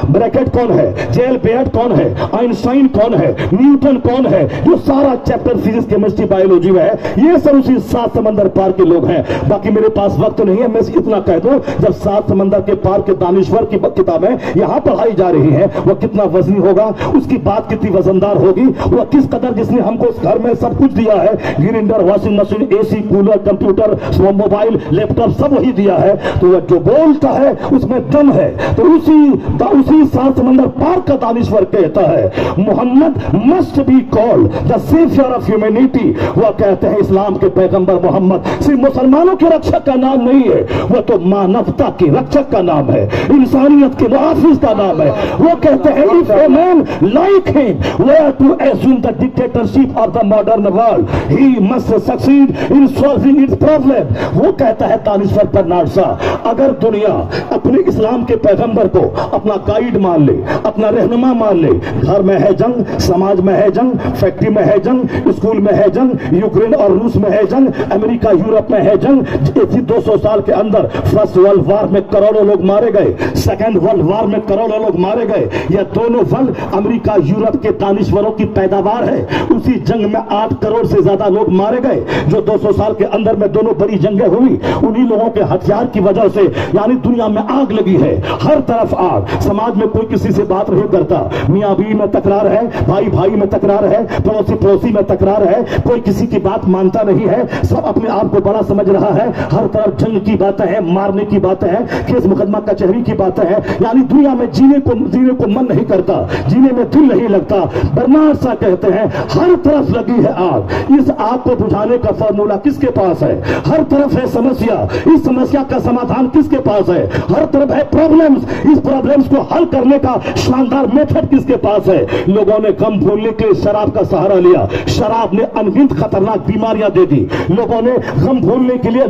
ब्रैकेट कौन है, जेल बेयर्ड कौन है, आइंस्टाइन कौन है, न्यूटन कौन है, जो सारा चैप्टर फिजिक्स, केमिस्ट्री, बायोलॉजी में है, ये सब उसी 7 समंदर पार के लोग हैं। बाकी मेरे पास वक्त नहीं है, मैं इतना कह दूं, जब 7 समंदर के पार के दानिश्वर की किताबें यहां पढ़ाई जा रही हैं, वो कितना वजनी होगा, उसकी बात कितनी वजनदार होगी, वो किस कदर, जिसने हमको इस घर में सब कुछ दिया है, grinder, washing machine, AC, cooler, computer, mobile, laptop, सब वही दिया है। तो वह जो बोलता है उसमें दम है। तो उसी 7 समंदर पार का दानिश्वर कहता है Muhammad must be called the saviour of humanity. वह कहते हैं इस्लाम के पैगंबर मोहम्मद सिर्फ मुसलमानों के रक्षक का नाम नहीं है, वह तो मानवता के रक्षक का नाम है, इंसानियत के मुहाफिज का नाम है। वो कहते हैं if a man like him were to assume the dictatorship of the modern world he must succeed in solving its problem. वो कहता है दानिश्वर बर्नार्ड शॉ, अगर दुनिया अपने इस्लाम के पैगंबर को अपना गाइड मान ले, अपना रहनुमा मान ले, घर में है जंग, समाज में है जंग, फैक्ट्री में है जंग, स्कूल में है जंग, यूक्रेन और रूस में है जंग, अमेरिका यूरोप में है जंग, 200 साल के अंदर फर्स्ट वर्ल्ड वॉर में करोड़ों लोग मारे गए, सेकेंड वर्ल्ड वॉर में करोड़ों लोग मारे गए, यह दोनों वर्ल्ड अमेरिका यूरोप के दानिश्वरों की पैदावार है। उसी जंग में 8 करोड़ से ज्यादा लोग मारे गए, जो 200 साल के अंदर में दोनों बड़ी जंगें हुई, उन्हीं लोगों के हथियार की वजह से, यानी दुनिया में आग लगी है, हर तरफ आग। समाज में कोई किसी से बात नहीं करता, मियां बीवी में तकरार है, भाई भाई में तकरार है, पड़ोसी पड़ोसी में तकरार है, कोई किसी की बात मानता नहीं है, सब अपने आप को बड़ा समझ रहा है, हर तरफ जंग की बातें हैं, मारने की बातें हैं, केस मुकदमा कचहरी की बातें हैं, यानी दुनिया में जीने को मन नहीं करता, जीने में दिल नहीं लगता। बर्नार्ड शॉ कहते हैं हर तरफ लगी है आग, इस आग को बुझाने का फॉर्मूला किसके पास है? हर तरफ है समस्या, इस समस्या का समाधान किसके पास है? हर तरफ है प्रॉब्लम्स, इस प्रॉब्लम्स को हल करने का शानदार मेथड किसके पास है? लोगों ने गम भूलने के लिए शराब का सहारा लिया, शराब ने अनगिनत खतरनाक बीमारियां दे दी। लोगों ने गम भूलने के लिए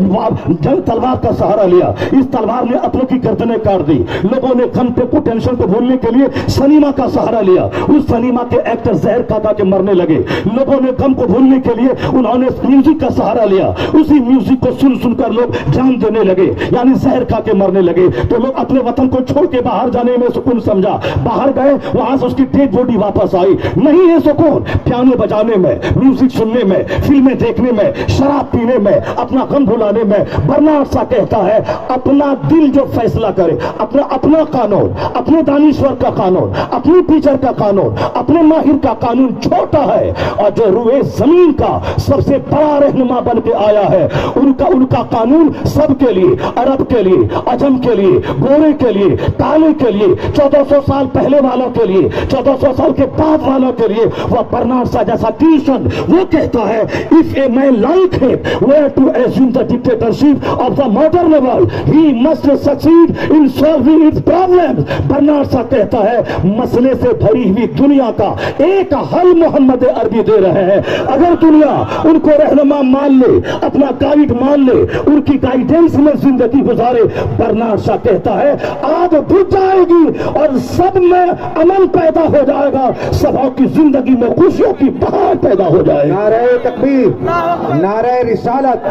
तलवार का सहारा लिया, इस तलवार ने अपनों की गर्दनें काट दी। लोगों ने गम को, टेंशन को भूलने के लिए सिनेमा का सहारा लिया, उस सिनेमा के एक्टर जहर खा के मरने लगे। लोगों ने गम को भूलने के लिए उन्होंने म्यूजिक का सहारा लिया, उसी म्यूजिक को सुन सुनकर लोग जान देने लगे, यानी जहर खा के मरने लगे। तो लोग अपने वतन को छोड़ के बाहर जाने में सुकून समझा, बाहर गए, वहां से उसकी डेड बॉडी वापस आई। नहीं है सुकून पियानो बजाने में, म्यूजिक सुनने में, फिल्में देखने में, शराब पीने में, अपना गम भुलाने में। बर्नार्ड शॉ कहता है अपना दिल जो फैसला करे, अपना कानून, अपने दानिश्वर का कानून, अपनी टीचर का कानून, अपने माहिर का कानून छोटा है, और जो रुए जमीन का सबसे बड़ा रहनुमा बन के आया है, उनका कानून सबके लिए, अरब के लिए, अजम के लिए, गोरे के लिए, काले के लिए, 1400 साल पहले वालों के लिए, 1400 साल के बाद वालों के लिए। वह बर्नार्ड शॉ जैसा ट्यूशन वो कहता है if a man like him were to assume the dictatorship of the modern world he must succeed in solving its problems. Bernard Shaw कहता है मसले से भरी हुई दुनिया का एक हल मोहम्मद अरबी दे रहे हैं। अगर दुनिया उनको रहनुमा मान ले, अपना गाइड मान ले, उनकी गाइडेंस में जिंदगी गुजारे, बर्नार्ड शॉ कहता है आग बुझ जाएगी और सब में अमन पैदा हो जाएगा, सबों की जिंदगी में खुशियों की बहार पैदा हो जाएगी। नारे तकबीर, नारे रिसालत।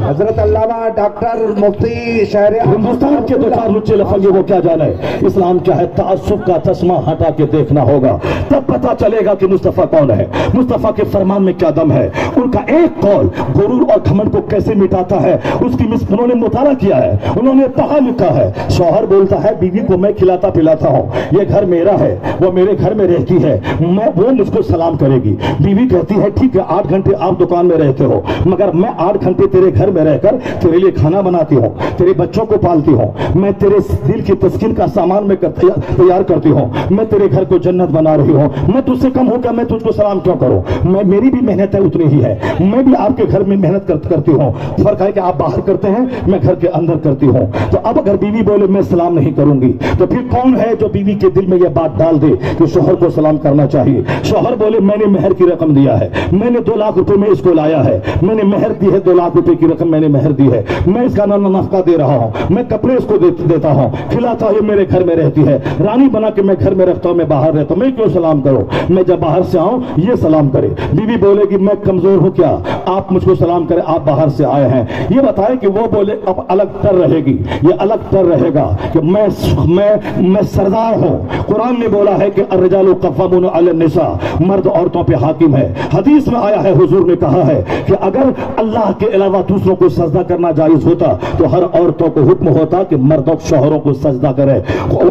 हजरत अल्लामा डॉक्टर मुफ्ती शहर हिंदुस्तान के 2-4 लुच्चे लफंगे वो क्या जाने इस्लाम क्या है, तासुब का चश्मा हटा के देखना होगा, तब पता चलेगा कि मुस्तफा कौन है, मुस्तफा के फरमान में क्या दम है। उनका एक कौल गुरूर और घमंड को कैसे मिटाता है उसकी उन्होंने मुताला किया है, उन्होंने पढ़ा लिखा है। शौहर बोलता है बीवी को मैं खिलाता पिलाता हूँ, ये घर मेरा है, वो मेरे घर में रहती है, मैं वो मुझको सलाम करेगी। बीवी कहती है ठीक है 8 घंटे आप दुकान में रहते हो मगर मैं 8 घंटे तेरे घर में रहकर तेरे लिए खाना बनाती हूँ, तेरे बच्चों को पालती हूँ, मैं तेरे दिल की तस्कीन का सामान में तैयार करती हूँ, मैं तेरे घर को जन्नत बना रही हूँ, मैं तुझसे कम हूँ क्या, मैं तुझको सलाम क्यों करूँ, मैं मेरी भी मेहनत है उतनी ही है, मैं भी आपके घर में मेहनत करती हूँ, फर्क है कि आप बाहर करते हैं मैं घर के अंदर करती हूँ। तो अब अगर बीवी बोले मैं सलाम नहीं करूंगी तो फिर कौन है जो बीवी के दिल में यह बात डाल दे कि शौहर को सलाम करना चाहिए। शौहर बोले मैंने मेहर की रकम दिया है, मैंने 2 लाख रुपए में इसको लाया है, मैंने मेहर दी है, 2 लाख रुपए की रकम मैंने मेहर दी है, मैं इसका नफका दे रहा हूँ, मैं कपड़े इसको देता हूँ, खिलाता हूँ, मेरे घर में रहती है, रानी बना के मैं घर में रखता हूँ, मैं बाहर रहता हूँ, मैं क्यों सलाम करूँ, मैं जब बाहर से आऊं ये सलाम करे। बीवी बोलेगी मैं कमजोर हूं क्या आप मुझको सलाम करें, आप बाहर से आए हैं। ये बताए कि वो बोले अब अलग तर रहेगी, ये अलग तर रहेगा कि मैं सरदार हूं। कुरान ने बोला है कि अर्रिजालु क़व्वामून अलन निसा, मर्द औरतों पे हाकिम है। हदीस में आया है हुजूर ने कहा है कि अगर अल्लाह के अलावा दूसरों को सजदा करना जायज होता तो हर औरतों को हुक्म होता कि मर्दों शौहरों को सजदा करे।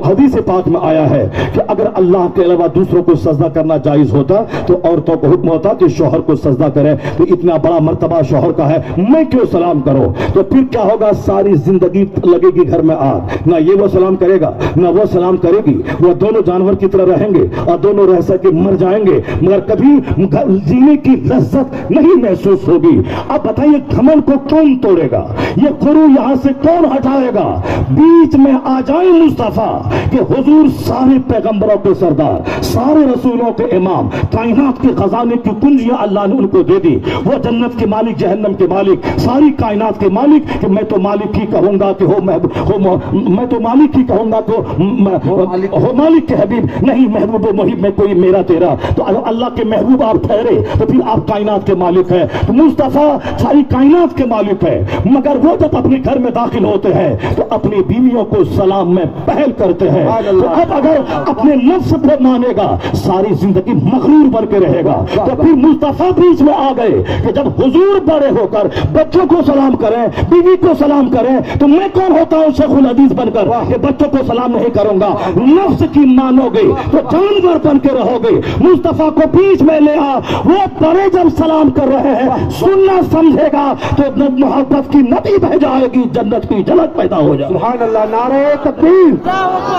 हदीस पाक में आया है कि अगर अल्लाह के अलावा दूसरों को सजदा करना जायज होता तो औरतों को हुक्म होता कि शौहर को सजदा करे। तो इतना बड़ा मर्तबा शौहर का है, मैं क्यों सलाम करो। तो फिर क्या होगा, सारी जिंदगी लगेगी घर में आग, ना ये वो सलाम करेगा ना वो सलाम करेगी, वो दोनों जानवर की तरह रहेंगे और दोनों रह सके मर जाएंगे मगर कभी जीने की लज्जत नहीं महसूस होगी। अब बताइए घमंड को कौन तोड़ेगा, ये गुरु यहां से कौन हटाएगा। बीच में आ जाए मुस्तफा कि हुजूर सारे पैगंबरों के सरदार, सारे रसूलों के इमाम, कायनात के खजाने की कुंजियां अल्लाह ने उनको दे दी, वो जन्नत के मालिक जहन्नम के मालिक, सारी कायनात के मालिक कि मैं तो मालिक ही कहूंगा कि मैं तो मालिक ही कहूंगा तो हो मालिक के हबीब नहीं महबूब मुहिब में कोई मेरा तेरा। तो अल्लाह के महबूब आप ठहरे तो फिर आप कायनात के मालिक हैं। तो मुस्तफा सारी कायनात के मालिक है मगर वो जब अपने घर में दाखिल होते हैं तो अपनी बीवियों को सलाम में पहल करते हैं। तो अब अगर अपने नफ्स को मानेगा सारी जिंदगी मगरूर बन के रहेगा। तो फिर मुस्तफा बीच में आ गए कि जब हुजूर बड़े होकर बच्चों को सलाम करें, बीवी को सलाम करें, तो मैं कौन होता हूं शेखुल हदीस बनकर कि बच्चों को सलाम नहीं करूंगा। नफ्स की मानोगे तो जानवर बन के रहोगे। मुस्तफा को बीच में ले आ, वो बड़े जब सलाम कर रहे हैं सुनना समझेगा तो मोहब्बत की नदी बह जाएगी, जन्नत की झलक पैदा हो जाएगी। सुभान अल्लाह, नारे तकबीर,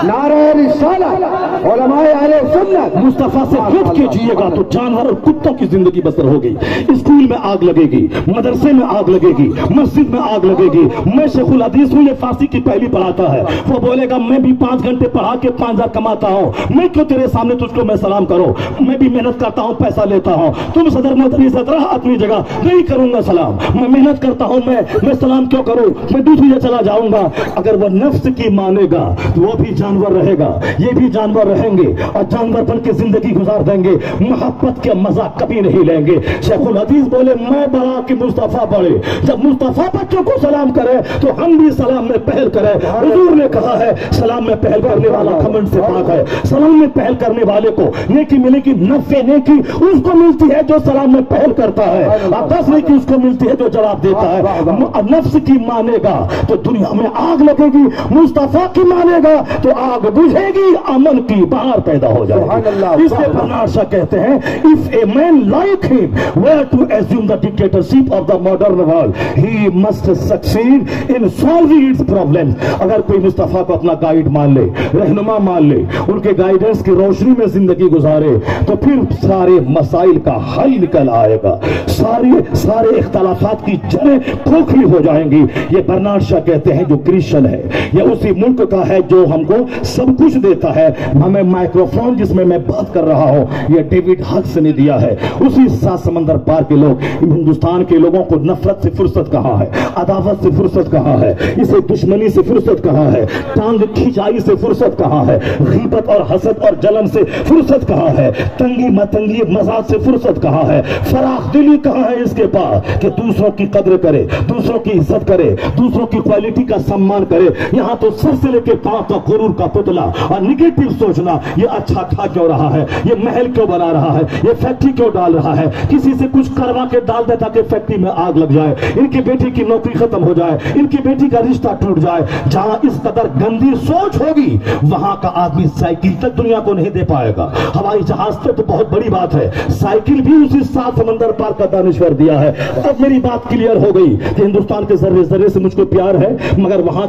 नारे रिसालत, उलमाए अहले सुन्नत। मुस्तफा से खुद के जिएगा तो जानवर और कुत्तों की जिंदगी बसर होगी। स्कूल में आग लगेगी, मदरसे में आग लगेगी, मस्जिद में आग लगेगी। मैं शेखुल हदीस हूं, ये फारसी की पहली पढ़ाता है। वो बोलेगा मैं भी 5 घंटे पढ़ा के 5000 कमाता हूँ, मैं क्यों तेरे सामने तुझको मैं सलाम करूं। मैं भी मेहनत करता हूँ, पैसा लेता हूँ, तुम सदर मदनी सदरा अपनी जगह नहीं करूंगा सलाम। मैं मेहनत करता हूँ, मैं सलाम क्यों करूं, मैं दूसरी जगह चला जाऊंगा। अगर वो नफ्स की मानेगा तो वो भी जानवर रहेगा, ये भी जानवर रहेंगे और जानवर बन के जिंदगी गुजार देंगे। मोहब्बत के मजा कभी नहीं लेंगे। शेखुल हदीस बोले मैं बड़ा कि मुस्तफा बड़े। जब मुस्तफा बच्चों को सलाम करे तो हम भी सलाम में पहल करें। हुजूर ने कहा है सलाम में पहल करने वाला घमंड से पाक है। सलाम में पहल करने वाले को नेकी मिलेगी, 90 नेकी उसको मिलती है जो सलाम में पहल करता है और 10 नेकी उसको मिलती है जो जवाब देता है। नफ्स की मानेगा तो दुनिया में आग लगेगी, मुस्तफा की मानेगा तो आग बुझेगी, अमन की बहार पैदा हो जाएगी। इसलिए बर्नार्ड शॉ कहते हैं if a man like him were to assume the dictatorship of the modern world he must succeed in solving its problems. अगर कोई मुस्तफा को अपना गाइड मान ले, रहनुमा मान ले, उनके गाइडेंस की रोशनी में जिंदगी गुजारे तो फिर सारे मसाइल का हल निकल आएगा, सारे इख्तलाफात की जड़ें खोखली हो जाएंगी। ये बर्नार्ड शॉ कहते हैं जो क्रिश्चियन है, ये उसी मुल्क का है जो हमको सब कुछ देता है। हमें माइक्रोफोन जिसमें मैं बात कर रहा हूं ये डेविड हक्स ने दिया है। उसी 7 समंदर पार के लोग, हिंदुस्तान के लोगों को नफरत से फुर्सत कहां है, अदावत से फुर्सत कहां है, इसे दुश्मनी से फुर्सत कहां है, टांग खिंचाई से फुर्सत कहां है, गीबत और हसद और जलन से फुर्सत कहां है, तंगी मतंगी मजाक से फुर्सत कहां है, फराख दिली कहां है इसके पास कि दूसरों की कद्र करे, दूसरों की इज्जत करे, दूसरों की क्वालिटी का सम्मान करे। यहां तो सर से लेकर पांव का गुरूर का पुतला और निगेटिव सोचना, ये अच्छा खा क्यों रहा है, ये महल क्यों बना रहा है, ये फैक्ट्री क्यों डाल रहा है, किसी से कुछ करवा के डाल दे ताकि फैक्ट्री में आग लग जाए, इनकी बेटी की नौकरी खत्म हो जाए, इनकी बेटी का रिश्ता टूट जाए। जहां इस कदर गंदी सोच होगी वहां का आदमी साइकिल तक दुनिया को नहीं दे पाएगा। हवाई जहाज तो बहुत बड़ी बात है, साइकिल भी उसी 7 समंदर पार का दानिश्वर दिया है। अब मेरी बात क्लियर हो गई कि हिंदुस्तान के जर्रे जर्रे से मुझको प्यार है, मगर वहां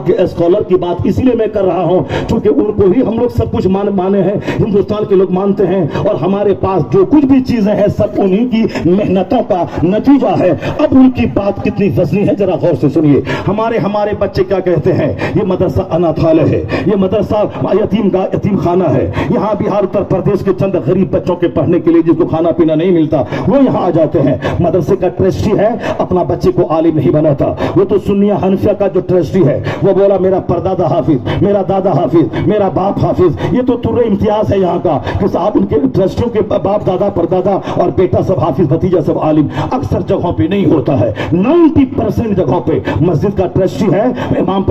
के स्कॉलर की बात इसीलिए मैं कर रहा हूं क्योंकि उनको ही हम लोग सब कुछ माने हैं, हिंदुस्तान के लोग मानते हैं, और हमारे पास जो कुछ भी चीजें हैं सब उन्हीं की मेहनतों का नतीजा है। अब उनकी बात कितनी वजनी है जरा गौर से सुनिए। हमारे बच्चे क्या कहते हैं, ये मदरसा अनाथालय है, ये मदरसा यतीम खाना है। यहाँ बिहार उत्तर प्रदेश के चंद गरीब बच्चों के पढ़ने के लिए जिसको खाना पीना नहीं मिलता वो यहाँ आ जाते हैं। मदरसे का ट्रस्टी है, अपना बच्चे को आलिम नहीं बनाता। वो तो सुन्निया हनफिया का जो ट्रस्टी है वो बोला मेरा परदादा हाफिज, मेरा दादा हाफिज, मेरा बाप हाफिज। ये तो तुर्रे इम्तियाज है यहाँ का कि साहब उनके ट्रस्टियों के बाप दादा परदादा और बेटा सब हाफिज, भतीजा सब आलिम। अक्सर जगहों पे नहीं होता है, 90% जगहों पे मस्जिद का ट्रस्टी है, इमाम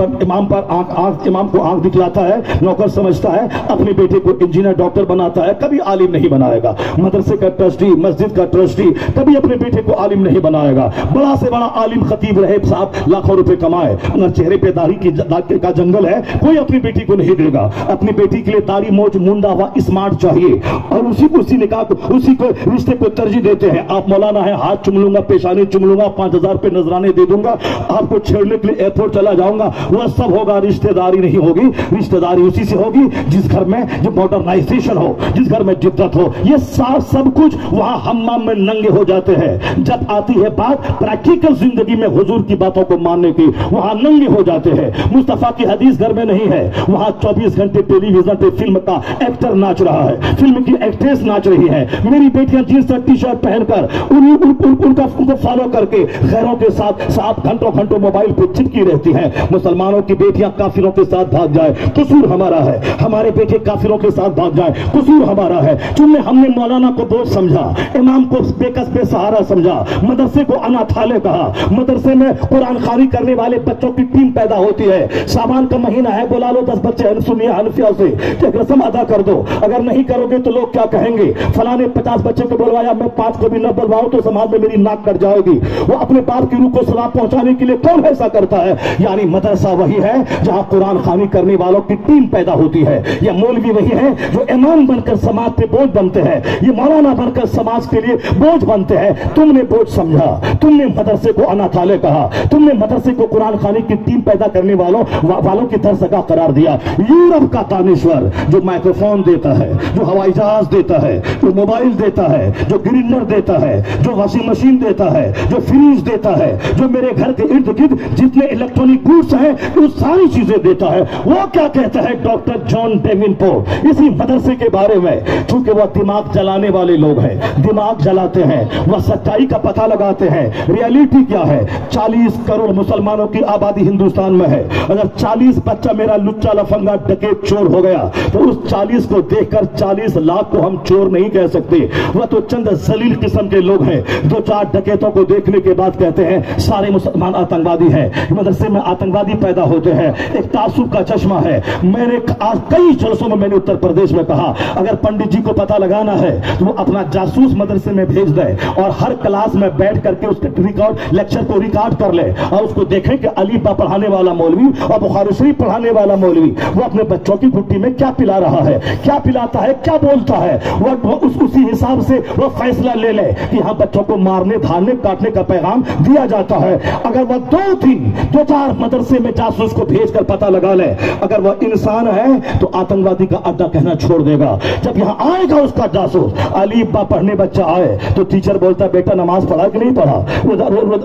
को आंख दिखलाता है, नौकर समझता है, अपने बेटे को इंजीनियर डॉक्टर बनाता है, कभी आलिम नहीं बनाएगा। मदरसे का ट्रस्टी, मस्जिद का ट्रस्टी कभी अपने बेटे को आलिम नहीं बनाएगा। बड़ा से बड़ा आलिम खतीब रहे साहब, लाखों रुपए कमाए, अगर चेहरे पे दाढ़ी का जंगल है कोई अपनी बेटी को नहीं देगा। अपनी बेटी के लिए दाढ़ी मोच मुंडा हुआ स्मार्ट चाहिए और उसी निकाह को, उसी को रिश्ते को तरजीह देते हैं। आप मौलाना है, हाथ चुम लूंगा, पेशानी चुम लूंगा, 5000 पे नजराने दे दूंगा, आपको छेड़ने के लिए एयरपोर्ट चला जाऊंगा, वह सब होगा। रिश्तेदारी नहीं होगी, रिश्तेदारी उसी से होगी जिस घर में जो मॉडर्नाइजेशन हो, जिस घर में जिद्दत हो। ये सब कुछ वहां हम्माम में नंगे हो जाते हैं। जब आती है बात प्रैक्टिकल जिंदगी में हुजूर की बातों को मानने की, वहां नंगे हो जाते हैं। मुस्तफा की हदीस घर में नहीं है, वहां 24 घंटे टेलीविजन पे फिल्म का एक्टर नाच रहा है, फिल्म की एक्ट्रेस नाच रही है। मेरी बेटियां जींस टी शर्ट पहनकर उनको फॉलो करके गैरों के साथ घंटों मोबाइल पे चिपकी रहती हैं। मुसलमानों की बेटियां काफिरों के साथ भाग जाए कसूर हमारा है, हमारे बेटे काफिरों के साथ भाग जाए कसूर हमारा है। चुनने हमने मौलाना को बोझ समझा, इमाम को बेकस बेसहारा समझा, मदरसे को अनाथालय कहा। मदरसे में कुरान खानी करने वाले बच्चों की टीम पैदा होती है। सामान का महीना है, बुला लो 10 बच्चे सुनिए हनफिया से, एक रस्म अदा कर दो, अगर नहीं करोगे तो लोग क्या कहेंगे। फलाने 50 बच्चे को बुलवाया, मैं 5 को भी न बुलवाऊं तो समाज में मेरी नाक कट जाएगी। वो अपने बाप की रूह को सलाब पहुंचाने के लिए कौन ऐसा करता है। यानी मदरसा वही है जहां कुरान खानी करने वालों की टीम पैदा होती है। यह मौलवी वही है जो इमाम बनकर समाज पे बोझ बनते हैं, ये मौलाना बनकर समाज के लिए बोझ बनते हैं। तुमने बोझ समझा, तुमने मदरसे को अनाथालय कहा, तुमने मदरसे को कुरान खानी की टीम पैदा करने वालों की दरसगा करार दिया। यूरोप का दानिश्वर जो माइक्रोफोन देता है, जो हवाई जहाज देता है, जो मोबाइल देता है, जो ग्रिंडर देता है, जो वॉशिंग मशीन देता है, जो फ्रिज देता है, जो मेरे घर के इर्द गिर्द जितने इलेक्ट्रॉनिक गुड्स हैं वो सारी चीजें देता है, वो क्या कहता है डॉक्टर जॉन डेविनपोर्ट इसी मदरसे के बारे में। क्योंकि वह दिमाग जलाने वाले लोग हैं, दिमाग जलाते हैं, वह सच्चाई का पता लगाते हैं। रियलिटी क्या है, 40 करोड़ मुसलमानों की आबादी हिंदुस्तान में है। अगर 40 बच्चा मेरा लुच्चा लफंगा डकैत चोर हो गया तो उस 40 को देखकर 40 लाख को हम चोर नहीं कह सकते। वह तो चंद जलील किस्म के लोग हैं, 2-4 डकैतों को देखने के बाद कहते हैं सारे मुसलमान आतंकवादी हैं। मदरसे में आतंकवादी पैदा होते हैं, एक तासुब का चश्मा है। मैंने आज कई जलसों में मैंने उत्तर प्रदेश में कहा अगर पंडित जी को पता लगाना है तो वो अपना जासूस मदरसे में भेज दे और हर क्लास में बैठ करके उसके लेक्चर को रिकॉर्ड कर ले और उसको देखें कि अली बा पढ़ाने वाला मौलवी और बुखारी शरीफ पढ़ाने वाला मौलवी वो अपने बच्चों की गुट्टी में क्या पिला रहा है, क्या पिलाता है, क्या बोलता है। वो उसी हिसाब से वो फैसला ले ले कि यहाँ बच्चों को मारने धारने काटने का पैगाम दिया जाता है। अगर वह 2-4 मदरसे में जासूस को भेज कर पता लगा ले, अगर वह इंसान है तो आतंकवादी का अड्डा कहना छोड़ देगा। जब यहाँ आएगा उसका जासूस, अली बा पढ़ने बच्चा आए तो टीचर बोलता बेटा नमाज पढ़ा कि नहीं पढ़ा,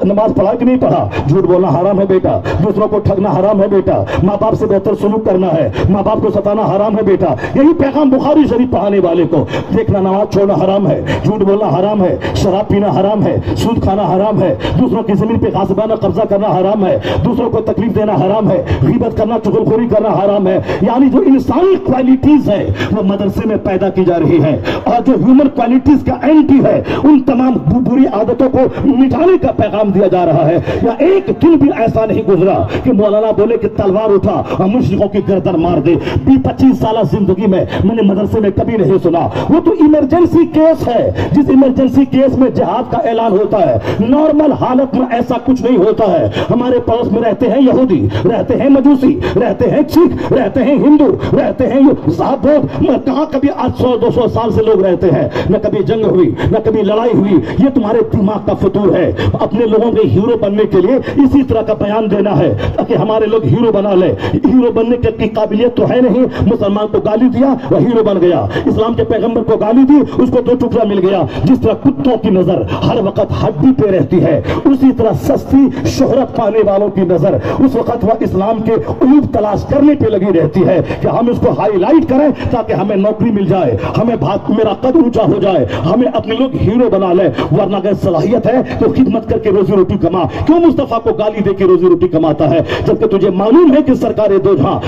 नमाज पढ़ा कि नहीं पढ़ा। झूठ बोलना हराम है बेटा, दूसरों को ठगना हराम है बेटा, माँ बाप से बेहतर सुलूक करना है, माँ बाप को सताना हराम है बेटा। यही पैगाम बुखारी शरीफ पढ़ाने वाले को। देखना नमाज छोड़ना हराम है, झूठ बोलना हराम है, शराब पीना हराम है, सूद खाना हराम है, दूसरों की जमीन पे गासिबाना कब्जा करना हराम है, दूसरों को तकलीफ देना हराम है, गीबत करना चुगलखोरी करना हराम है। यानी जो इंसानी क्वालिटीज है वो मदरसे में पैदा की जा रही है और जो ह्यूमन क्वालिटीज का एंटी है उन तमाम बुरी आदतों को मिटाने का पैगाम दिया जा रहा है। या एक दिन भी ऐसा नहीं गुजरा कि मौलाना बोले कि तलवार उठा और मुश्रिकों की गर्दन मार दे। 20-25 साल जिंदगी में मैंने मदरसे में कभी नहीं सुना। वो तो इमरजेंसी केस है, जिस इमरजेंसी ایمرجنسی केस में जिहाद का ऐलान होता है। नॉर्मल हालत में ऐसा कुछ नहीं होता है। हमारे पड़ोस में रहते हैं यहूदी, रहते हैं मजूसी, रहते हैं सिख, रहते हैं हिंदू, रहते हैं बौद्ध, कहाँ कभी 100-200 साल से लोग रहते हैं, न कभी जंग हुई, न कभी लड़ाई हुई। ये तुम्हारे दिमाग का फतूर है। अपने लोगों के हीरो बनने के लिए इसी तरह का बयान देना है ताकि हमारे लोग हीरो बना ले। हीरो बनने की काबिलियत तो है नहीं। मुसलमान को गाली दिया, वह हीरो बन गया। इस्लाम के पैगंबर को गाली दी, उसको 2 टुकड़ा मिल गया। जिस तरह कुत्तों की नजर हर वक्त हड्डी पे रहती है, उसी तरह सस्ती शोहरत पाने वालों की नजर उस वक्त वह इस्लाम के उलूब तलाश करने पे लगी रहती है कि हम इसको हाईलाइट करें ताकि हमें नौकरी मिल जाए, हमें मेरा कद ऊंचा हो जाए, हमें अपने लोग हीरो बना ले। वरना अगर सलाहियत है तो खिदमत करके रोजी रोटी कमा। क्यों मुस्तफा को गाली दे के रोजी रोटी कमाता है जबकि तुझे मालूम है कि सरकार दो जहां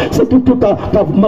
का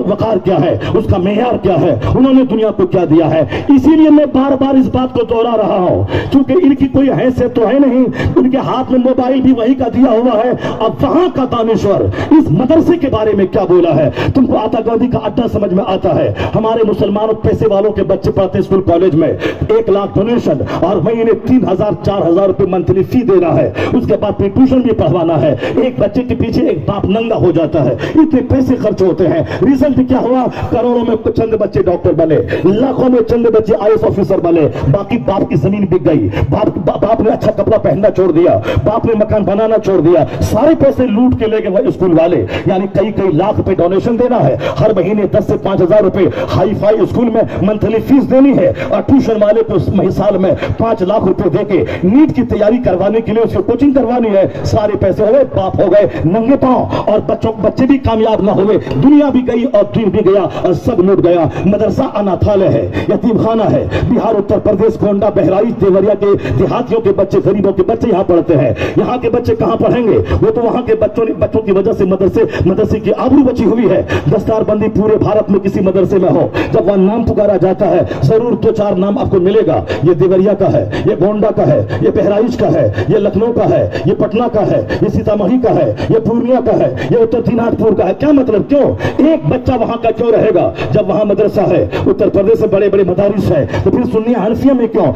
वकार क्या है, उसका मेयार क्या है, उन्होंने दुनिया को क्या दिया है। इसीलिए मैं बार बार इस बात को दोहरा रहा हूं क्योंकि इनकी कोई हैसियत तो है नहीं। उनके हाथ में मोबाइल भी वही का दिया हुआ है। अब वहां का दानिश्वर इस मदरसे के बारे में क्या बोला है। तुमको आतंकवादी का अड्डा समझ में आता है। हमारे मुसलमानों पैसे वालों के बच्चे पढ़ते स्कूल कॉलेज में, 1 लाख डोनेशन और महीने 3,000-4,000 रुपए मंथली फी देना है। उसके बाद फिर ट्यूशन भी पढ़वाना है। एक बच्चे के पीछे एक बाप नंगा हो जाता है। इतने पैसे खर्च होते हैं। रिजल्ट क्या हुआ? करोड़ों में चंद बच्चे डॉक्टर बने, लाखों में चंद बच्चे IAS ऑफिसर बने। बाकी बाप की जमीन बिक गई। बाप ने अच्छा कपड़ा पहनना छोड़ दिया, बाप ने मकान बनाना छोड़ दिया। सारे पैसे लूट के ले गए वह स्कूल वाले। यानी कई लाख रुपए डोनेशन देना है, हर महीने 10 से 5,000 रुपए हाई फाई स्कूल में मंथली फीस देनी है और ट्यूशन वाले को साल में 5 लाख रुपए देके नीट की तैयारी करवाने के लिए उसको कोचिंग करवानी है। सारे पैसे हो गए, बाप हो गए नंगे पांव और बच्चे भी कामयाब ना हुए। दुनिया भी गई और दिन भी गया और सब लूट गया। मदरसा अनाथालय है, यतीम खाना है। बिहार, उत्तर प्रदेश, गोंडा, बहराइच, देवरिया के देहातियों के बच्चे, गरीबों के बच्चे यहाँ पढ़ते हैं। यहाँ के बच्चे कहाँ पढ़ेंगे? वो तो वहाँ के बच्चों की वजह से मदरसे की आबरू बची हुई है। दस्तारबंदी पूरे भारत में किसी मदरसे में हो, जब वह नाम पुकारा जाता है जरूर 2-4 नाम आपको मिलेगा। ये देवरिया का है, ये गोंडा का है, ये बहराइच का है, ये लखनऊ का है, ये पटना का है, ये सीतामढ़ी का है, ये पूर्णिया का है, ये उत्तर दिनाजपुर का है। क्या मतलब? क्यों एक बच्चा वहां का क्यों रहेगा जब वहां मदरसा है? उत्तर प्रदेश में बड़े बड़े मदारिस है तो फिर सुन्निया हनफिया में क्यों?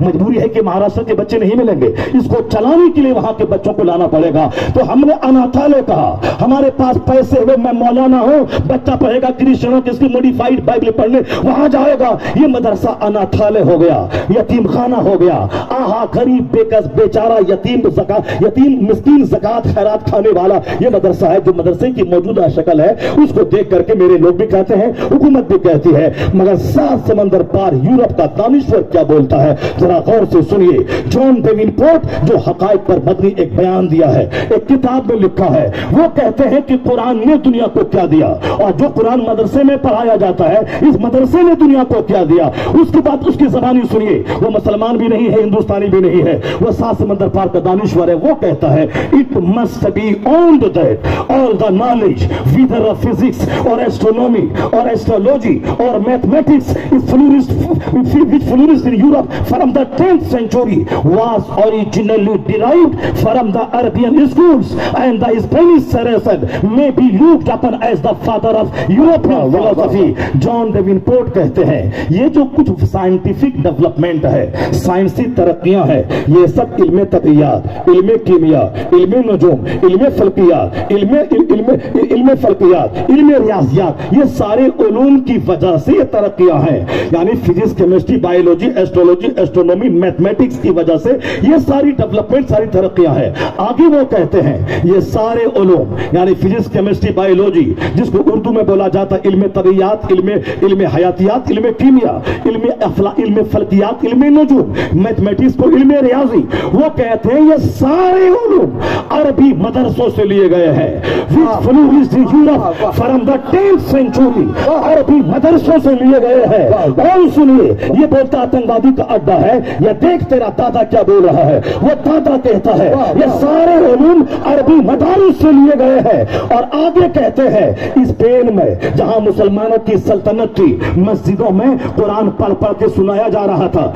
मजबूरी है कि महाराष्ट्र के बच्चे नहीं मिलेंगे। इसको चलाने के लिए वहां के बच्चों को लाना पड़ेगा। तो हमने अनाथालय कहा। हमारे पास पैसे हुए, मैं मौलाना हूं, बच्चा पढ़ेगा क्रिश्चियनों की इसकी मॉडिफाइड बाइबल पढ़ने वहां जाएगा। ये मदरसा अनाथालय हो गया, यतीम खाना हो गया। आहा, गरीब बेकस बेचारा यतीम मिस्कीन ज़कात खैरात खाने वाला ये मदरसा है। जो मदरसे की मौजूदा शक्ल है उसको देख करके मेरे लोग भी कहते हैं, हुकूमत भी कहती है। मगर 7 समंदर पार यूरोप का दानिश्वर क्या बोलता है जरा गौर से सुनिए। जॉन डेवेनपोर्ट जो हकायक पर मबनी एक बयान दिया है, एक किताब में लिखा है। वो कहते हैं कि कुरान ने दुनिया को क्या दिया और जो कुरान मदरसे में पढ़ाया जाता है, इस मदरसे ने दुनिया को क्या दिया। उसके बाद उसकी ज़बानी सुनिए। वो मुसलमान भी नहीं है, हिंदुस्तानी भी नहीं है, वो 7 समंदर पार का दानिश्वर है। वो कहता है it must be owned that all the knowledge whether of physics or astronomy or astrology or mathematics which flourished in Europe from the 10th century was originally derived from the Arabian schools, and the Spanish Saracen may be looked upon as the father of European philosophy. John Davenport कहते हैं ये जो कुछ scientific development है, साइंसी तरक्कियां हैं, ये सब इल्मे तबियात, इल्मे कीमिया, इल्मे नजूम, इल्मे फल्कियात, इल्मे रियाजियात, ये सारे उलूम की वजह से ये तरक्कियां हैं। यानी physics, chemistry, biology, astrology, astronomy, mathematics की वजह से ये सारी डेवलपमेंट, सारी तरक्कियां हैं। आगे वो कहते हैं ये सारे उलूम यानी फिजिक्स, केमिस्ट्री, बायोलॉजी, जिसको उर्दू में बोला जाता है इल्मे तबियात, इल्मे हयातियात, इल्मे कीमिया, इल्मे फल्कियात, इल्मे नजूम, मैथमेटिक्स को इल्मे रियाजी, वो कहते हैं ये सारे उलूम अरबी मदरसों से लिए गए हैं। फ्रॉम द 10th century अरबी मदरसों से लिए गए हैं। और सुनिए, ये बोलता आतंकवादी का अड्डा है, या देख तेरा दादा क्या बोल रहा है। वो दादा कहता है ये सारे उलूम अरबी मदारिस से लिए गए हैं। और आगे कहते हैं स्पेन में जहां मुसलमानों की सल्तनत थी, मस्जिदों में कुरान पढ़ पढ़ के सुनाया जा रहा था,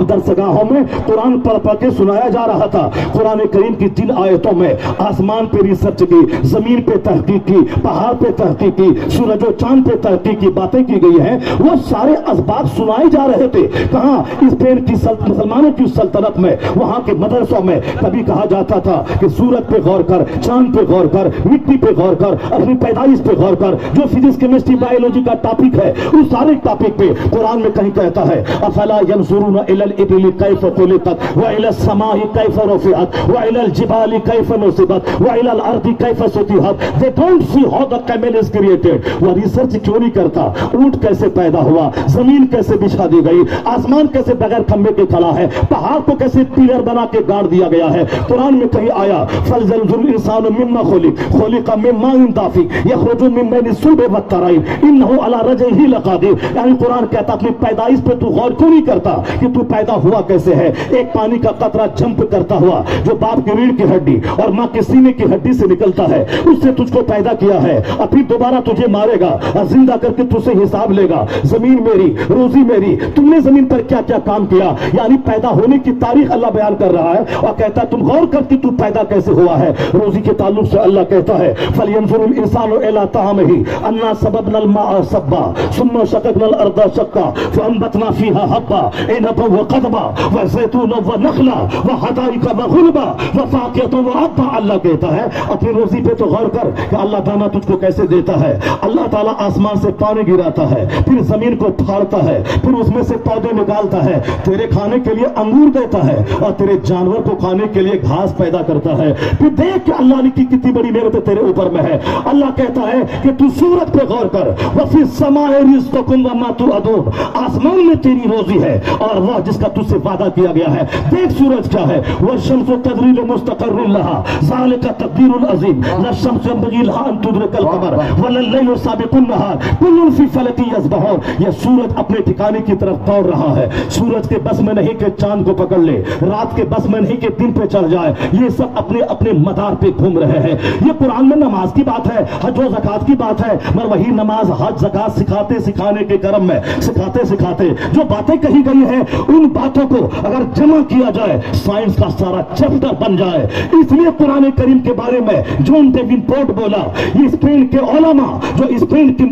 दरसगाहों में कुरान पढ़ पढ़ के सुनाया जा रहा था। कुरान करीम की जिन आयतों में आसमान पे रिसर्च की, जमीन पे तहकीक की, पहाड़ पे तहकीक की, सूरज और चांद पे तहकीक की बातें की गई हैं, वो सारे असबाब सुनाए जा रहे थे। कहां? स्पेन की मुसलमानों की सल्तनत में, वहां के मदरसों में कभी कहा जाता था कि सूरज पे गौर कर, चांद पे गौर कर, मिट्टी पे गौर कर, अपनी पैदाइश पे गौर कर। जो फिजिक्स, केमिस्ट्री, बायोलॉजी का टॉपिक है, उस सारे टॉपिक पे कुरान में कहीं कहता है अफला यंजुरून इलल इबिली कैफ खुलिकत व इलस समाई कैफ रुफिअत व इलल जिबाली कैफ नुसिबत व इलल अर्दी कैफ सुतिहत। They don't see how the camel is created. वो रिसर्च क्यों नहीं करता? ऊंट कैसे पैदा हुआ, जमीन कैसे बिछा दी गई, आसमान कैसे बगैर खंबे के खड़ा है, पहाड़ को कैसे पिलर बना के गाड़ दिया गया है। कुरान में कहीं आया फलजल इंसान मिम्मा खुलिका मिम्मा दाफिक यखरुजु मिन बैनि सुल्बि वत्तराइन इन्नहु अला रजइही लकादिर। यानी कुरान कहता अपनी पैदाइश पे तू गौर क्यों नहीं करता कि तू पैदा हुआ कैसे है। एक पानी का कतरा जंप करता हुआ जो बाप की रीढ़ की हड्डी और माँ के सीने की हड्डी से निकलता है, उससे तुझको पैदा किया है, और फिर दोबारा तुझे मारेगा और जिंदा करके तुझसे हिसाब लेगा। जमीन मेरी, रोजी मेरी, तुमने जमीन पर क्या क्या काम किया। यानी पैदा होने की तारीख अल्लाह बयान कर रहा है और कहता है तुम गौर करके तू पैदा कैसे हुआ है। रोजी के ताल्लुक से अल्लाह कहता है फलयंजुरुल इंसानु इला ताअमिही अन्ना सबबनल माअ सब्बा सुम्मा शक़क़नल अर्दा शक़्क़ा फअंबतना फीहा हब्बा इनबा व क़दबा व ज़ैतूना व नख़ला व हदाइका व गुलबा व फ़ाकिहतन व अब्बा। अल्लाह कहता है अपनी रोजी पे तो गौर कर कि अल्लाह दाना तुझको कैसे देता है। अल्लाह ताला आसमान से पानी गिराता है, फिर जमीन को फाड़ता है, फिर उसमें से पौधे निकालता है, तेरे खाने के लिए अंगूर देता है और तेरे जानवर को खाने के लिए घास पैदा करता है। फिर देख कि अल्लाह ने की कितनी बड़ी नेमत तेरे ऊपर में है। अल्लाह कहता है कि तू सूरज पे गौर कर, व फी समाए रिज़्क़ुकुम व मा तुअदून। आसमान में तेरी रोजी है और वह जिसका तुझसे वादा किया गया है। देख सूरज क्या है, व शम्सु तजरी लिमुस्तक़र्रिन लहा ज़ालिका तक़दीरुल अज़ीम ला शम्सु यंबग़ी लहा अन तुदरिकल क़मर वला लैलु साबिक़ुन नहार कुल्लुन फी फ़लकिन यस्बहून। यह सूरज अपने ठिकाने की तरफ दौड़ रहा है। सूरज के बस में नहीं कि चांद को पकड़ ले, रात के बस में नहीं कि दिन पे चढ़ जाए। ये सब अपने अपने मदार पे घूम रहे हैं। ये कुरान में नमाज की बात है, हज और ज़कात की बात है, मगर वही नमाज, हज, ज़कात सिखाते सिखाने के क्रम में सिखाते सिखाते जो बातें कही गई हैं, उन बातों को अगर जमा किया जाए साइंस का सारा चैप्टर बन जाए। इसलिए कुरान करीम के बारे में जॉन डेविनपोर्ट बोला, ये स्पेन के उलमा जो स्पेन के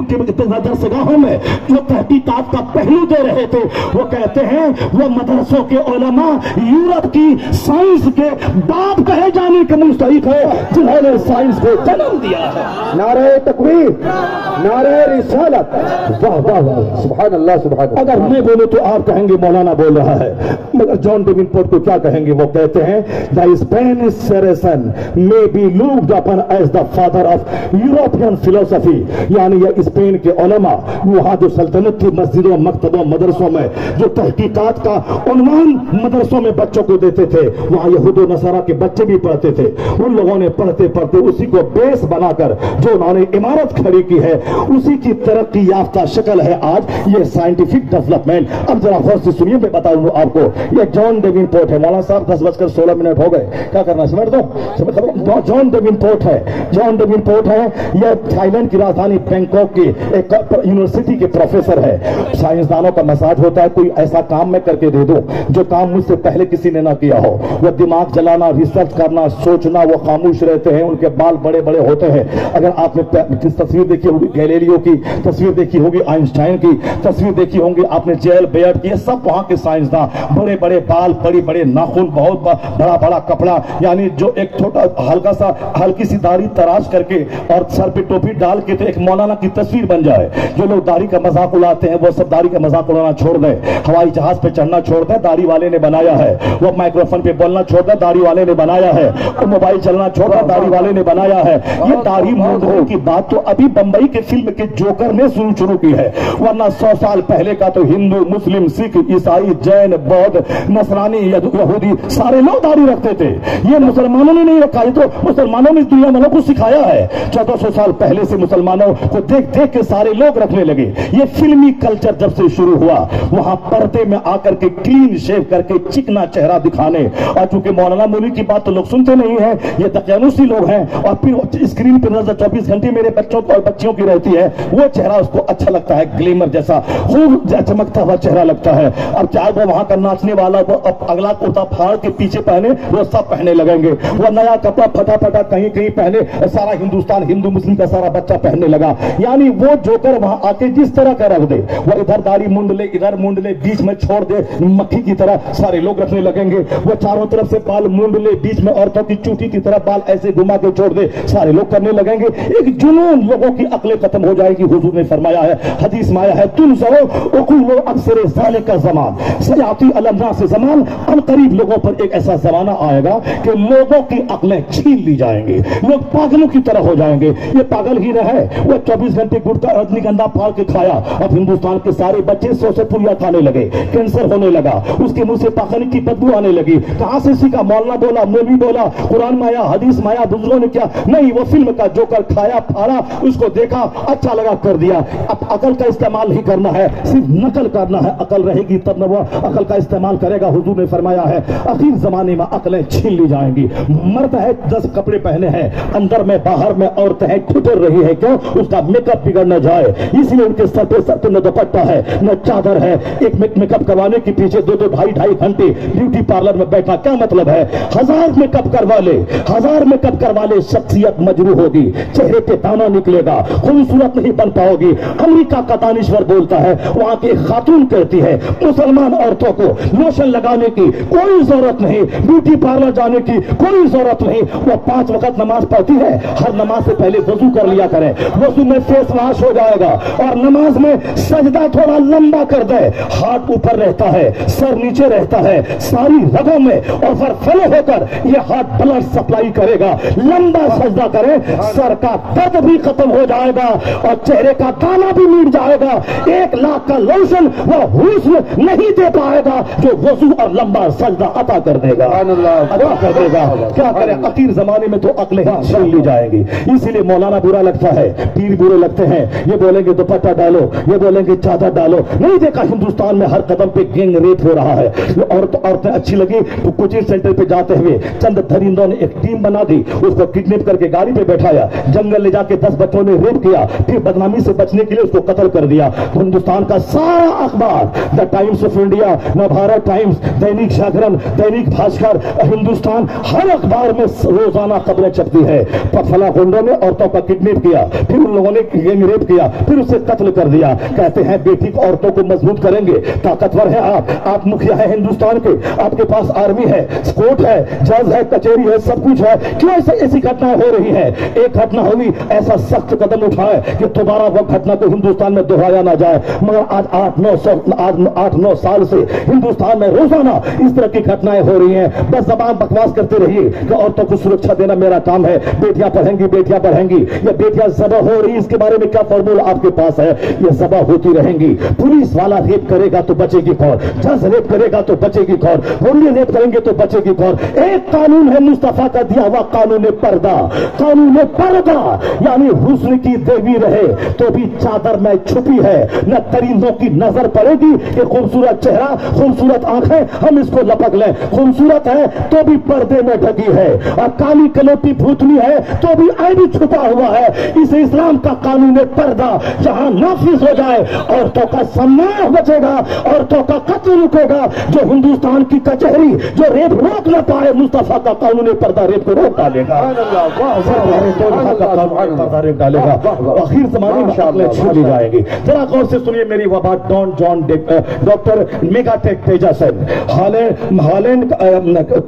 दरसगाहों में जो तहकीकात का पहलू दे रहे थे, वो कहते हैं वो मदरसों के उलमा यूरोप की साइंस के बाप कहे जाने के मुस्तहिक है जिन्होंने साइंस को जन्म दिया है। नारे तकबीर, नारे रिसालत, वाह वाह वाह, सुभान अल्लाह सुभान अल्लाह। अगर मैं बोलूं तो आप कहेंगे मौलाना बोल रहा है, मगर जॉन डेविनपोर्ट को क्या कहेंगे? वो कहते हैं the Spanish Saracen may be looked upon as the father of European philosophy. यानी ये स्पेन के उलमा वहां जो सल्तनत थी, मस्जिदों, मकतबों, मदरसों में जो तहकीकात का उन्वान मदरसों में बच्चों को देते थे, वहां यहूद और नसारा के बच्चे भी पढ़ते थे। उन लोगों ने पढ़ते पढ़ते उसी को बेस बनाकर जो उन्होंने इमारत खड़ी की है, उसी की तरक्की याफ्ता शक्ल है आज ये साइंटिफिक डेवलपमेंट। अब जरा गौर से सुनिए, मैं बता दूं आपको, ये जॉन डेविनपोर्ट है। मौलाना साहब 10:16 हो गए, क्या करना समझ दो। जॉन डेविनपोर्ट है, जॉन डेविनपोर्ट है, यह थाईलैंड की राजधानी बैंकॉक की एक यूनिवर्सिटी के प्रोफेसर है। साइंसदानों का मसाज होता है, कोई ऐसा काम मैं करके दे दो जो काम मुझसे पहले किसी ने ना किया हो। वो दिमाग जलाना, रिसर्च करना, सोचना, वो खामोश रहते हैं, उनके बाल बड़े बड़े होते हैं। अगर आपने तस्वीर देखी होगी गैलीलियो की, तस्वीर देखी होगी आइंस्टाइन की, तस्वीर देखी होंगी आपने जेल बेयर्ड की, सब वहां के साइंसदान, बड़े बड़े बाल, बड़ी बड़े नाखून, बहुत बड़ा बड़ा कपड़ा, यानी जो एक छोटा हल्का सा हल्की सी दाढ़ी तराश करके और सर पे टोपी डाल के तो एक मौलाना की तस्वीर बन जाए। जो लोग दाढ़ी का मजाक उड़ाते हैं वो सब दाढ़ी का मजाक उड़ाना छोड़ दें। हवाई जहाज पे चढ़ना छोड़ दें, दाढ़ी वाले ने बनाया है। वो माइक्रोफोन पे बोलना छोड़ दें, दाढ़ी वाले ने बनाया है। वो मोबाइल चलना छोड़ दें, दाढ़ी वाले ने बनाया है। ये दाढ़ी मूंढने की बात तो अभी बंबई के फिल्म के जोकर ने शुरू की है, वरना 100 साल पहले का तो हिंदू, मुस्लिम, सिख, ईसाई, जैन, बौद्ध, नसरानी, यहूदी सारे लोग दाढ़ी रखते थे। ये मुसलमानों ने नहीं रखा है, तो मुसलमानों ने दुनिया वालों को सिखाया है। 1400 साल पहले से मुसलमानों को देख देख के सारे लोग रखने लगे। ये फिल्मी कल्चर जब से शुरू हुआ, वहां पर्दे में आकर के क्लीन शेव करके चिकना चेहरा दिखाने, और चूंकि मौलाना मौलवी की बात तो लोग सुनते नहीं है, ये दकियानुसी लोग हैं, और फिर स्क्रीन पर नजर 24 घंटे मेरे बच्चों और बच्चियों की रहती है, वो चेहरा उसको अच्छा लगता है, ग्लैमर जैसा खूब चमकता हुआ चेहरा लगता है। अब चाहे वो वहां का नाचने वाला वो अब अगला कुर्ता फाड़ के पीछे पहने, वो सब पहनने लगेंगे। वो नया कपड़ा फटा फटा कहीं कहीं पहने, सारा हिंदुस्तान हिंदू मुस्लिम का सारा बच्चा पहनने लगा। यानी वो जोकर वहां आके जिस तरह का रख दे, वो इधर दाढ़ी मुंड ले, इधर मुंड ले, बीच में छोड़ दे, मक्खी की तरह सारे लोग रखने लगेंगे। वो चारों तरफ से बाल मुंड ले, बीच में औरतों की चूटी की तरह बाल ऐसे घुमा के छोड़ दे, सारे लोग करने लगेंगे। एक जुनून, लोगों की अक्लें खत्म हो जाएगी। हुजूर ने फरमाया है, हदीस में आया है, तुम सहो उकुलो अक्सर साले का जमान सयाती अलन्ना से जमान, अन करीब लोगों पर एक ऐसा जमाना आएगा कि लोगों की अक्लें छीन ली जाएंगी, लोग पागलों की तरह हो जाएंगे। ये पागल ही रहे, वो 24 घंटे गुटखा रजनीगंधा फाड़ के खाया, अब हिंदुस्तान के सारे बच्चे सौ से पुलिया खाने लगे, कैंसर होने लगा, उसके मुंह से पाखनी की बदबू आने लगी। कहां से सीखा? मौलाना बोला, मौलवी बोला, कुरान में आया, हदीस में आया, बुजुर्गों ने क्या? नहीं, वो फिल्म का जोकर खाया, फाड़ा, उसको देखा, अच्छा लगा, कर दिया। अब अकल का इस्तेमाल नहीं करना है, सिर्फ नकल करना है। अकल रहेगी तब न वो अकल का इस्तेमाल करेगा। हुजूर ने फरमाया है, आखिर जमाने में अकलें छीन ली जाएंगी। मर्द है 10 कपड़े पहने हैं, अंदर में बाहर में औरतें हैं, खुटर रही है, क्यों? उसका मेकअप बिगड़ न जाए, इसलिए उनके सर पे न दुपट्टा है न चादर है। एक मेकअप करवाने के पीछे 2-2 ढाई घंटे ब्यूटी पार्लर में बैठा, क्या मतलब है? 1000 मेकअप करवा ले, 1000 मेकअप करवा ले, शख्सियत मजरू होगी, चेहरे पे दाना निकलेगा, खूबसूरत नहीं बन पाओगी। अमेरिका का दानिश्वर बोलता है, वहां की खातून कहती है, मुसलमान औरतों को लोशन लगाने की कोई जरूरत नहीं, ब्यूटी पार्लर जाने की कोई जरूरत नहीं। वो 5 वक्त नमाज पढ़ती है, हर नमाज से पहले वजू कर लिया करे, वजू में फेस वॉश हो जाएगा, और नमाज में सजदा थोड़ा लंबा कर दे, हाथ ऊपर रहता है, सर नीचे रहता है, सारी रगों में ओवर फ्लो होकर ये हाथ ब्लड सप्लाई करेगा। लंबा सजदा करे, सर का दर्द भी खत्म हो जाएगा और चेहरे का दाना भी मिट जाएगा। 1 लाख का लोशन वो हुस्न नहीं दे पाएगा जो वजू और लंबा सजदा अता कर देगा, अता कर देगा। क्या करें? आखिर जमाने में तो अकलें छीन ली जाएंगी। इसीलिए मौलाना बुरा लगता है, पीर बुरे लगते हैं, ये बोलेंगे दुपट्टा डालो, ये बोलेंगे चादर डालो। नहीं देखा हिंदुस्तान में हर कदम पे गैंग रेप हो रहा है। औरतें अच्छी लगी तो कोचिंग सेंटर पे जाते हुए चंद दरिंदों ने एक टीम बना दी, उसको किडनैप करके गाड़ी पे बैठाया, जंगल ले जाके 10 बच्चों ने रेप किया, फिर बदनामी से बचने के लिए उसको कत्ल कर दिया। तो हिंदुस्तान का सारा अखबार, the times of India, Navbharat times, Dainik Jagran, Dainik Bhaskar, Hindustan, हर अखबार में रोजाना खबरें छपती है। फला गुंडों ने औरतों का किडनैप किया, फिर उन लोगों ने गैंग रेप किया, फिर उसे कत्ल कर दिया। कहते हैं बेटी को औरतों को मजबूत करेंगे, ताकतवर है आप मुखिया है हिंदुस्तान के, आपके पास आर्मी है, कोर्ट है, जज है, कचहरी है, सब कुछ है, क्यों ऐसी घटनाएं हो रही है? एक घटना होगी, ऐसा सख्त कदम उठाए कि दोबारा वो घटना को हिंदुस्तान में दोहराया ना जाए। मगर आज 8-9 साल से हिंदुस्तान में रोजाना इस तरह की घटनाएं हो रही हैं। बस जबान बकवास करते रहिए कि औरतों को सुरक्षा देना मेरा काम है, बेटियां पढ़ेंगी, बेटियां पढ़ेंगी, ये बेटियां ज़बह हो रही, इसके बारे में क्या फॉर्मूला आपके पास है? ये ज़बह होती रहेंगी। पुलिस वाला रेप करेगा तो बचेगी कौन? जज रेप करेगा तो बचेगी कौन? मुर्गे रेप करेंगे तो बचेगी कौन? एक कानून है मुस्तफा का दिया हुआ, कानून पर्दा। कानून पर्दा यानी हुस्न की देवी रहे तो भी चादर में छुपी है, न दरिंदों की नजर पड़ेगी कि खूबसूरत चेहरा, खूबसूरत आंखें, हम इसको लपक लें। खूबसूरत है तो भी पर्दे में ढकी है, और काली कलोटी भूतनी है तो भी ऐब छुपा हुआ है। इस इस्लाम का कानून पर्दा जहां नाफिज हो जाए, औरतों का सम्मान बचेगा, औरतों का कत्ल रुकेगा। जो हिंदुस्तान की कचहरी जो रेप रोक न पाए, मुस्तफा का कानून पर्दा रेप को रोक डालेगा, रेप डालेगा। आखिर जमाने में अकलें छीन ली जाएगी। जरा गौर से सुनिए मेरी वह बात। डॉक्टर मेगाटेक तेजासन,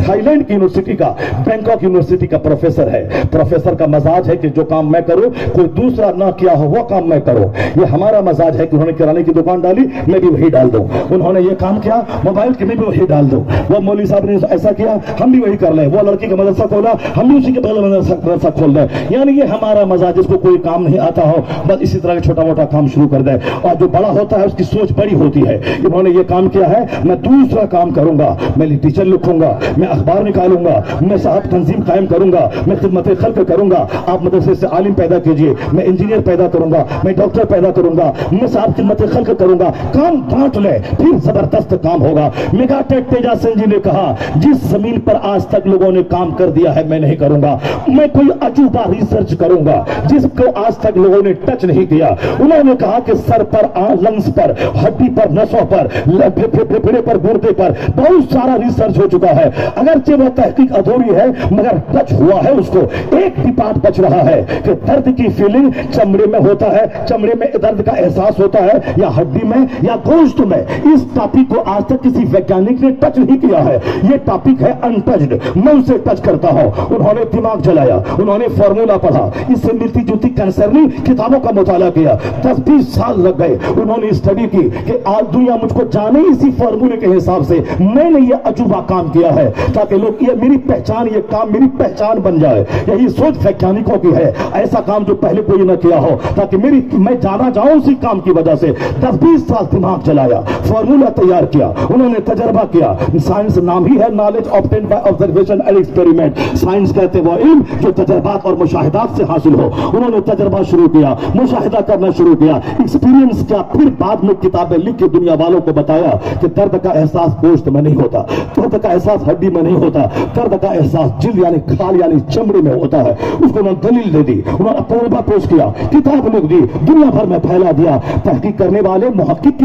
थाईलैंड की यूनिवर्सिटी का, बैंकॉक यूनिवर्सिटी का प्रोफेसर है। प्रोफेसर का मजाज है कि जो काम मैं करूं कोई दूसरा ना किया हो वो काम मैं करूं। ये हमारा मजाज है कि उन्होंने किराने की दुकान डाली, मैं भी वही डाल दूं। उन्होंने ये काम किया मोबाइल की, मैं भी वही डाल दूं। वो मौलवी साहब ने ऐसा किया, हम भी वही कर लें। वो लड़की का मदरसा खोला, हम भी उसी के बगल में मदरसा खोल दें। यानी ये हमारा मजाज, जिसको कोई काम नहीं आता हो बस इसी तरह के छोटा मोटा काम शुरू कर दे, और जो बड़ा होता है उसकी सोच बड़ी होती है। इन्होंने ये काम किया है, मैं दूसरा काम करूंगा, मैं लिटरेचर लिखूंगा, मैं अखबार निकालूंगा, मैं साहब तंजीम कायम करूंगा, मैं खिदमत खल्क करूंगा। आप मदरसे से आलिम पैदा कीजिए, मैं इंजीनियर पैदा करूंगा, मैं डॉक्टर पैदा करूंगा, मैं साहब खिदमत खल्क करूंगा। काम बांट ले, फिर जबरदस्त काम होगा। मेगाटेक तेजासन जी ने कहा, जिस जमीन पर आज तक लोगों ने काम कर दिया है मैं नहीं करूंगा, मैं कोई अजूबा रिसर्च करूंगा जिसको आज तक लोगों ने टच नहीं किया। उन्होंने कहा कि सर पर, लंग्स पर, हड्डी पर नसों पर, फेफड़े पर, गुर्दे पर बहुत सारा रिसर्च हो चुका है। अगरचे वो तहकीक अधूरी है मगर टच हुआ है उसको। एक भी बात बच रहा है कि दर्द की फीलिंग चमड़े में होता है, चमड़े में दर्द का एहसास होता है या हड्डी में या गोश्त में। इस टॉपिक को आज तक किसी वैज्ञानिक ने टच नहीं किया है। ये टॉपिक है अनटच्ड। मैं उसे टच करता हूं। उन्होंने दिमाग जलाया, उन्होंने फॉर्मूला पढ़ा, इससे मिलती जुलती कंसर्निंग किताबों का मुताला किया। 10-20 साल लग गए। उन्होंने स्टडी की कि आज दुनिया मुझको जाने इसी फॉर्मूले के हिसाब से। मैंने ये अजूबा काम किया है ताकि लोग ये मेरी पहचान, ये काम मेरी पहचान बन जाए। यही सोच वैज्ञानिकों की है। ऐसा काम जो पहले कोई न किया हो ताकि मैं जाना जाऊं उसी काम की वजह से। 10-20 साल दिमाग चलाया, फॉर्मूला तैयार किया, उन्होंने तजर्बा किया। साइंस नाम ही है knowledge obtained by observation and experiment. Science कहते वो इल्म जो तजर्बात और मुशाहिदात से हासिल हो। उन्होंने तजर्बा शुरू किया, मुशाहिदा करना शुरू किया, एक्सपीरियंस किया। फिर बाद में किताबें लिख के दुनिया वालों को बताया कि दर्द का एहसास गोश्त में नहीं होता, दर्द का एहसास हड्डी में नहीं होता, दर्द का एहसास जिल्द यानी खाल यानी चमड़े में होता है। उसको उन्होंने दलील दे दी, उन्होंने तौबा पेश किया, किताब लिख दी, दुनिया भर में फैला दिया। तहकीक करने वाले मुहक्किक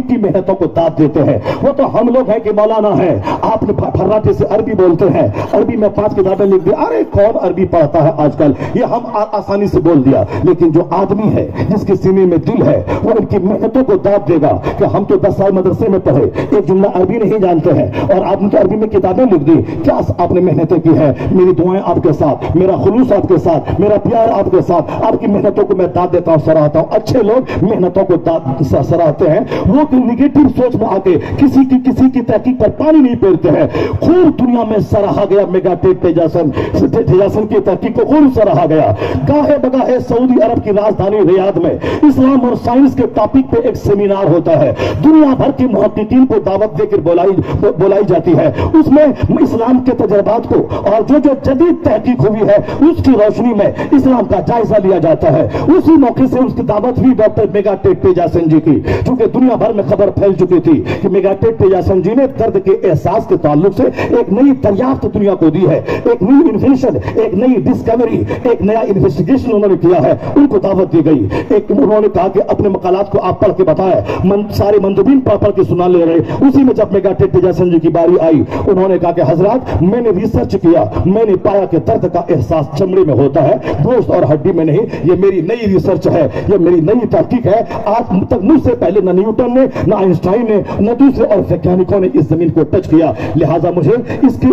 की मेहनतों को दाद देते हैं। वो तो हम लोग हैं कि मौलाना है, आपने फर्राटे से अरबी बोलते हैं, अरबी में 5 किताबें लिख दी। अरे कौन अरबी पढ़ता है आजकल, ये हम आसानी से बोल दिया। लेकिन जो आदमी है जिसके सीने में दिल है वो इनकी मेहनतों को दाद देगा कि हम तो 10 साल मदरसे में पढ़े, एक जुमला अरबी नहीं जानते हैं और आपने तो अरबी में किताबें लिख दी। क्या आपने मेहनतें की है? मेरी दुआएं आपके साथ, मेरा खुलूस आपके साथ, मेरा प्यार आपके साथ। आपकी मेहनतों को मैं दाद देता हूं, सराहता हूं। अच्छे लोग मेहनतों को सराहते हैं। वो निगेटिव सोच में आके किसी की तहकीक पर पानी नहीं फेरते हैं। खूब दुनिया में सराहा गया मेगाटेक तेजासन की तहकीक को खूब सराहा गया। गाहे बगाहे सऊदी अरब की राजधानी रियाद में इस्लाम और साइंस के टॉपिक पे एक सेमिनार होता है। दुनिया भर के मुहक्किकीन को दावत देकर बुलाई जाती है। उसमें इस्लाम के तजर्बात को और जो जदीद तहकीक हुई है उसकी रोशनी में इस्लाम का जायजा लिया जाता है। उसी मौके से उसकी दावत हुई डॉक्टर मेगाटेक तेजासन जी की, क्योंकि दुनिया भर में खबर फैल चुकी थी कि मेगाटेक तेजासन जी ने दर्द के एहसास के ताल्लुक से एक नई दरियाफ्त दुनिया को दी है, एक न्यू इन्वेंशन, एक नई डिस्कवरी, एक नया इन्वेस्टिगेशन उन्होंने किया है। उनको दावत दी गई। एक उन्होंने कहा कि अपने मकालात को आप पढ़ के बताएं। सारे मंदबीन पढ़ के सुना ले रहे। उसी में जब मेगाटेक तेजासन जी की बारी आई, उन्होंने कहा कि हजरत मैंने रिसर्च किया, मैंने पाया कि दर्द का एहसास चमड़े में होता है, गोश्त और हड्डी में नहीं। ये मेरी नई रिसर्च है, ये मेरी नई तहकीक है। आज तक मुझसे पहले न न्यूटन ने, न आइंस्टाइन ने, न दूसरे और वैज्ञानिकों ने इस जमीन को टच किया। लिहाजा मुझे इसका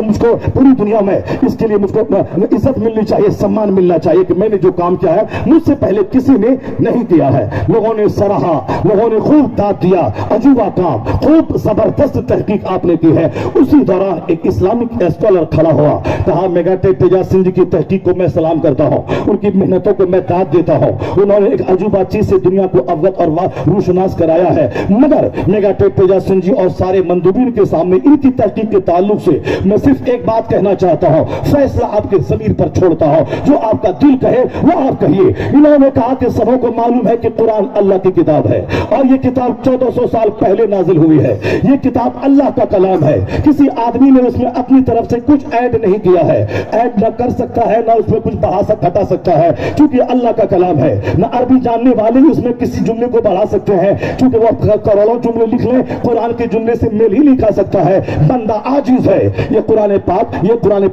मुझको पूरी दुनिया में इसके लिए मुझको इज्जत मिलनी चाहिए, सम्मान मिलना चाहिए कि मैंने जो काम किया है मुझसे पहले किसी ने नहीं किया है। लोगों ने सराहा, लोगों ने खूब दाद दिया। अजूबा काम, खूब जबरदस्त तहकीक आपने की है। उसी दौरान एक इस्लामिक स्कॉलर खड़ा हुआ, कहा मेगाटेक तेजासन जी की तहकीक को मैं सलाम करता हूं, उनकी मेहनतों को मैं दाद देता हूं। उन्होंने एक अजूबा चीज से दुनिया को अवगत और रूशनास कराया है। मगर मेगाटेक तेजासन जी और सारे मंदूबीन के सामने इनकी तहकीक के ताल्लुक से मैं सिर्फ एक बात कहना चाहता हूं, फैसला आपके ज़मीर पर छोड़ता हूं। जो आपका दिल कहे वो आप कहिए। इन्होंने कहा कि सबों को मालूम है कि कुरान अल्लाह की किताब है और ये किताब 1400 साल पहले नाजिल हुई है। ये किताब अल्लाह का कलाम है। किसी आदमी ने उसमें अपनी तरफ से कुछ ऐड नहीं किया है। ऐड न कर सकता है, ना उसमें कुछ घटा सकता है, क्योंकि अल्लाह का कलाम है। न अरबी जानने वाले उसमें किसी जुमले को बढ़ा सकते हैं, क्योंकि वो करोड़ों जुमले लिख लें, कुरान के जुमले से मेल ही नहीं खा सकता है। बंदा आजिज है। ये कुरान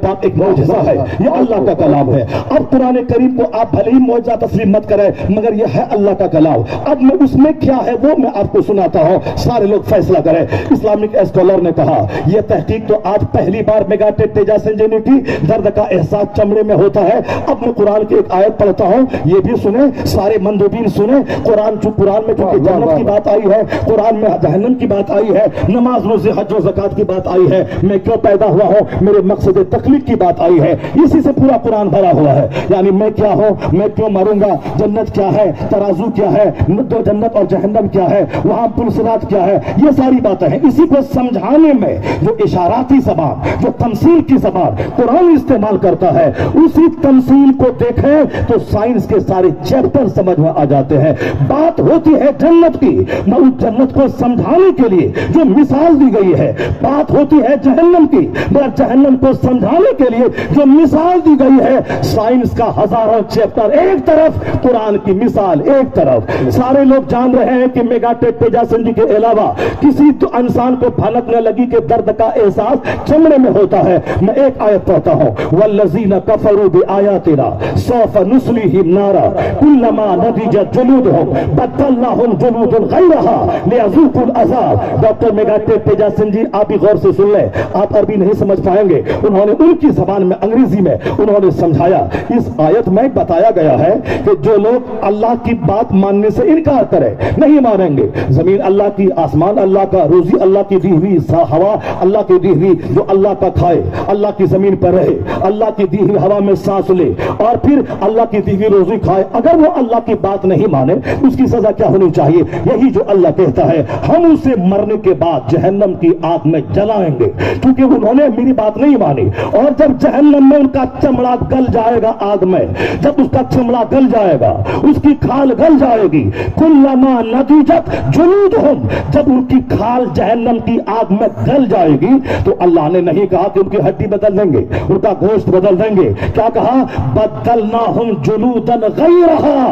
पाक एक मौजज़ा है, ये अल्लाह का कलाम है। अब कुरान करीम को आप भले ही मौजज़ा तस्लीम मत करें, मगर यह है अल्लाह का कलाम। अब मैं उसमें क्या है वो मैं आपको सुनाता हूं, सारे लोग फैसला करें। इस्लामिक स्कॉलर ने कहा यह तहकीक तो आज पहली बार मेगाटेक तेजासन जी ने की, दर्द का एहसास चमड़े में होता है। अब मैं कुरान की एक आयत पढ़ता हूं, ये भी सुने, सारे मंदूबीन सुने। कुरान में जो जन्नत की बात आई है, कुरान में जहन्नम की बात आई है, नमाज रोज़े हज और ज़कात की बात आई है, मैं क्यों पैदा हुआ हूं, मेरे मकसद तख्लीक की बात आई है। इसी से पूरा कुरान भरा हुआ है। यानी मैं क्या हूं, मैं क्यों मरूंगा, जन्नत क्या है, तराजू क्या है, दो जन्नत और जहन्नम क्या है, वहां पुलसिरात क्या है, ये सारी बातें हैं। इसी को समझाने में जो इशाराती ज़बान, जो तमसील की ज़बान कुरान इस्तेमाल करता है, उसी तमसील को देखें तो साइंस के सारे चैप्टर समझ में आ जाते हैं। बात होती है जन्नत की, मैं उस जन्नत को समझाने के लिए जो मिसाल दी गई है। बात होती है जहन्नम की, मगर जहन्नम को समझाने के लिए जो मिसाल दी गई है। साइंस का हजारों चैप्टर एक तरफ, कुरान की मिसाल एक तरफ। सारे लोग जान रहे हैं कि मेगा टेक तेजासन जी के अलावा किसी तो इंसान को भनक न लगी कि दर्द का एहसास चमड़े में होता है। मैं एक आयत पढ़ता हूं, वल्लज़ीना कफरू बिआयातिना सौफ नुस्लिहिम नारा कुल्लमा नदिजत जुलूदुहुम बद्दलनाहुम जुलूदन गैरहा लियज़ूकुल अज़ाब। डॉक्टर मेगा टेक तेजासन जी, आप भी गौर से सुन लें, आप अरबी नहीं समझ पाएंगे, उन्होंने उनकी जबान में, अंग्रेजी में उन्होंने समझाया। इस आयत में बताया गया है कि जो लोग अल्लाह की बात मानने से इनकार करें, नहीं मानेंगे, जमीन अल्लाह की, आसमान अल्लाह का, रोजी अल्लाह की दी हुई, हवा अल्लाह की दी हुई, जो अल्लाह का खाए, अल्लाह की जमीन पर रहे, अल्लाह की दी हुई हवा में सांस ले और फिर अल्लाह की दी हुई रोजी खाए, अगर वो अल्लाह की बात नहीं माने उसकी सजा क्या होनी चाहिए? यही जो अल्लाह कहता है, हम उसे मरने के बाद जहन्नम की आग में जलाएंगे, क्योंकि उन्होंने मेरी बात नहीं मानी। और जब जहन्नम में उनका चमड़ा गल जाएगा आग में, जब उसका चमड़ा गल जाएगा, उसकी खाल गल जाएगी, कुल्लमा नदिजत जुलूदुहुम, जब उनकी खाल जहन्नम की आग में गल जाएगी तो अल्लाह ने नहीं कहा कि उनकी हड्डी बदल देंगे, उनका गोश्त बदल देंगे, क्या कहा? बद्दलनाहुम जुलूदन गैरहा,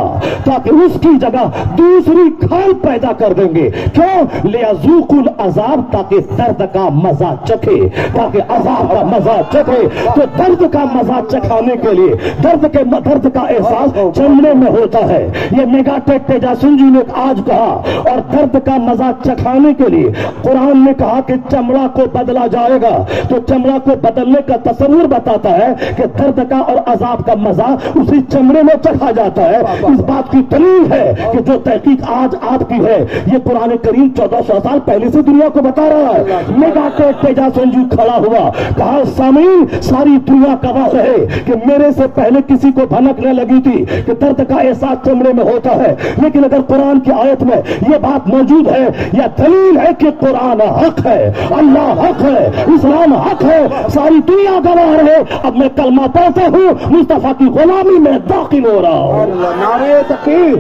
ताकि उसकी जगह दूसरी खाल पैदा कर देंगे। क्यों? लियज़ूकुल अज़ाब, ताकि दर्द का मजा चखे, ताकि अज़ाब का मजा चखे। तो दर्द का मजा चखाने के लिए, दर्द का एहसास चमड़े में होता है, ये मेगा टेक तेजासन जी ने आज कहा। और दर्द का मजा चखाने के लिए कुरान ने कहा कि चमड़ा को बदला जाएगा, तो चमड़ा को बदलने का तस्वीर बताता है कि दर्द का और अजाब का मजा उसी चमड़े में चखा जाता है। इस बात की दलील है कि जो तहकीक आज आपकी है, ये कुरान करीम 1400 साल पहले से दुनिया को बता रहा है। मेगा टेक तेजासन जी खड़ा हुआ, कहा सामीन, सारी दुनिया गवाह रहे कि मेरे से पहले किसी को भनक न लगी थी कि दर्द का एहसास चमड़े में होता है, लेकिन अगर कुरान की आयत में यह बात मौजूद है, यह दलील है कि कुरान हक है, अल्लाह हक है, इस्लाम हक है, सारी दुनिया गवाह रहे। अब मैं कलमा पढ़ता हूँ, मुस्तफा की गुलामी में दाखिल हो रहा हूँ। नारे तकबीर,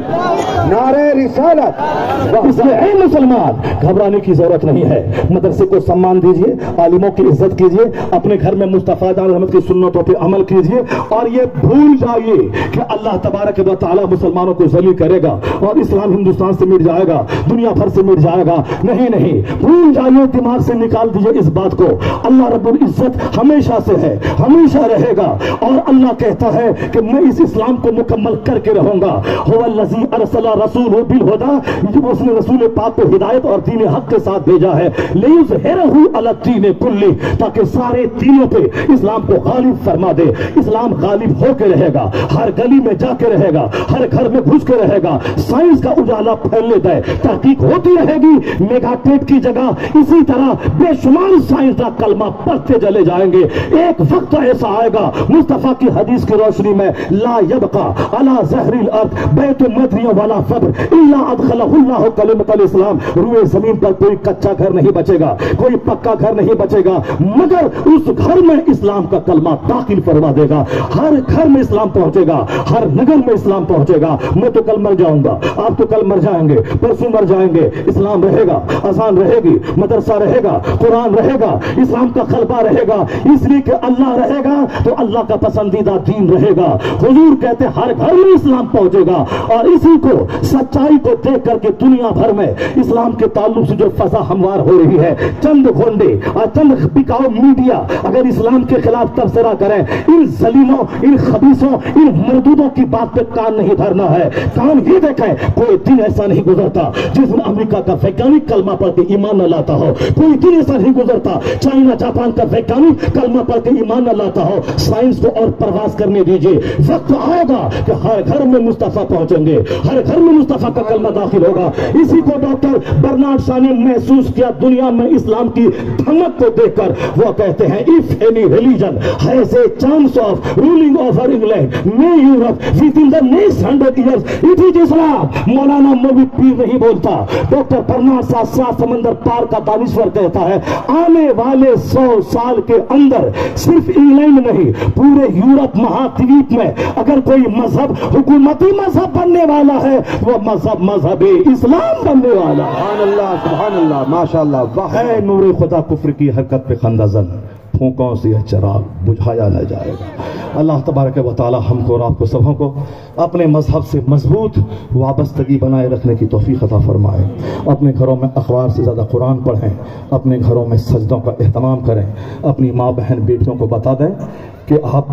नारे रिसालत। इसलिए ऐ मुसलमान, घबराने की जरूरत नहीं है। मदरसे को सम्मान दीजिए, आलिमों की इज्जत कीजिए, अपने घर में मुस्तफा जान रहमत की सुन्नतों पर अमल कीजिए, और ये भूल जाइए कि अल्लाह तबारक व तआला मुसलमानों को जलील करेगा और इस्लाम हिंदुस्तान से मिट जाएगा, दुनिया भर से मिट जाएगा। नहीं नहीं, भूल जाइए, दिमाग से निकाल दीजिए इस बात को। अल्लाह रब्बुल इज्जत हमेशा से है, हमेशा रहेगा, और अल्लाह कहता है कि मैं इस इस्लाम को मुकम्मल करके रहूंगा। हुवल्लज़ी अरसला रसूलहु बिल हुदा, उसने रसूल पाक को हिदायत और दीन हक के साथ भेजा है, लियुज़हिरहु अला दीन कुल्ली, ताकि सारे दीनों पे इस्लाम को गालिब फरमा दे। इस्लाम गालिब होकर रहेगा, हर गली में जाके रहेगा, हर घर में घुस के रहेगा, साइंस का उजाला फैलने दे, तहकीक होती रहेगी। मेगा टेक की जगह इसी तरह बेशुमार साइंसदान कलमा पढ़ते चले जाएंगे। एक वक्त ऐसा आएगा, मुस्तफा की हदीस की रोशनी में, ला यबका अला ज़हरिल अर्द बैतुन मदनिय्युन वला फ़ब्र इल्ला अदखलहुल्लाहु कलिमतल इस्लाम, रुए जमीन पर कोई कच्चा घर नहीं बचेगा, कोई पक्का घर नहीं बचेगा, मगर उस घर में इस्लाम का कलमा दाखिल फरमा देगा। हर घर में इस्लाम पहुंचेगा, हर नगर में इस्लाम पहुंचेगा। मैं तो कल मर जाऊंगा, आप तो कल मर जाएंगे, परसों मर जाएंगे, इस्लाम रहेगा, अज़ान रहेगी, मदरसा रहेगा, कुरान रहेगा, इस्लाम का खलबा रहेगा, इसलिए कि अल्लाह रहेगा तो अल्लाह का पसंदीदा दीन रहेगा। हुजूर कहते हर घर में इस्लाम पहुंचेगा, और इसी को, सच्चाई को देख करके दुनिया भर में इस्लाम के ताल्लुक से जो फजा हमवार हो रही है, चंद गोंडे और चंद बिकाऊ मीडिया अगर इस्लाम के खिलाफ तबसरा करें, इन जलीलों, इन खबीसों, इन मरदूदों की बात पे कान नहीं धरना है। कान ही देखें, कोई दिन ऐसा नहीं गुजरता जिस दिन अमेरिका का वैज्ञानिक कलमा पढ़ के ईमान न लाता हो, कोई दिन ऐसा नहीं गुजरता चाइना जापान का वैज्ञानिक कलमा पढ़ के ईमान न लाता हो। साइंस को और प्रवास करने दीजिए, वक्त आएगा कि हर घर में मुस्तफा पहुंचेंगे, हर घर में मुस्तफा का कलमा दाखिल होगा। इसी को डॉक्टर बर्नार्ड शॉ ने महसूस किया दुनिया में इस्लाम की धमक को देखकर। वो कहते हैं, if any religion has a chance of ruling over England may Europe with in the next 100 years it is इस्लाम। मौलाना मौलवी पीर नहीं बोलता, डॉक्टर बर्नार्ड शॉ सात समंदर पार का दानिश्वर कहता है, आने वाले 100 साल के अंदर सिर्फ इंग्लैंड नहीं, पूरे यूरोप महाद्वीप में अगर कोई मजहब हुकूमती मजहब बनने वाला है, वो मजहब मजहब इस्लाम बनने वाला। सुभान अल्लाह, सुभान अल्लाह, माशाअल्लाह, वाह। है नूरे खुदा कुफ्र की हरकत पे खंदाजन, پھونکوں سے یہ چراغ بجھایا نہ جائے گا۔ اللہ تبارک و تعالی ہم کو اور آپ کو سبوں کو اپنے مذہب سے مضبوط وابستگی بنائے رکھنے کی توفیق عطا فرمائے۔ اپنے گھروں میں اخبار سے زیادہ قرآن پڑھیں، اپنے گھروں میں سجدوں کا اہتمام کریں، اپنی ماں بہن بیٹیوں کو بتا دیں کہ آپ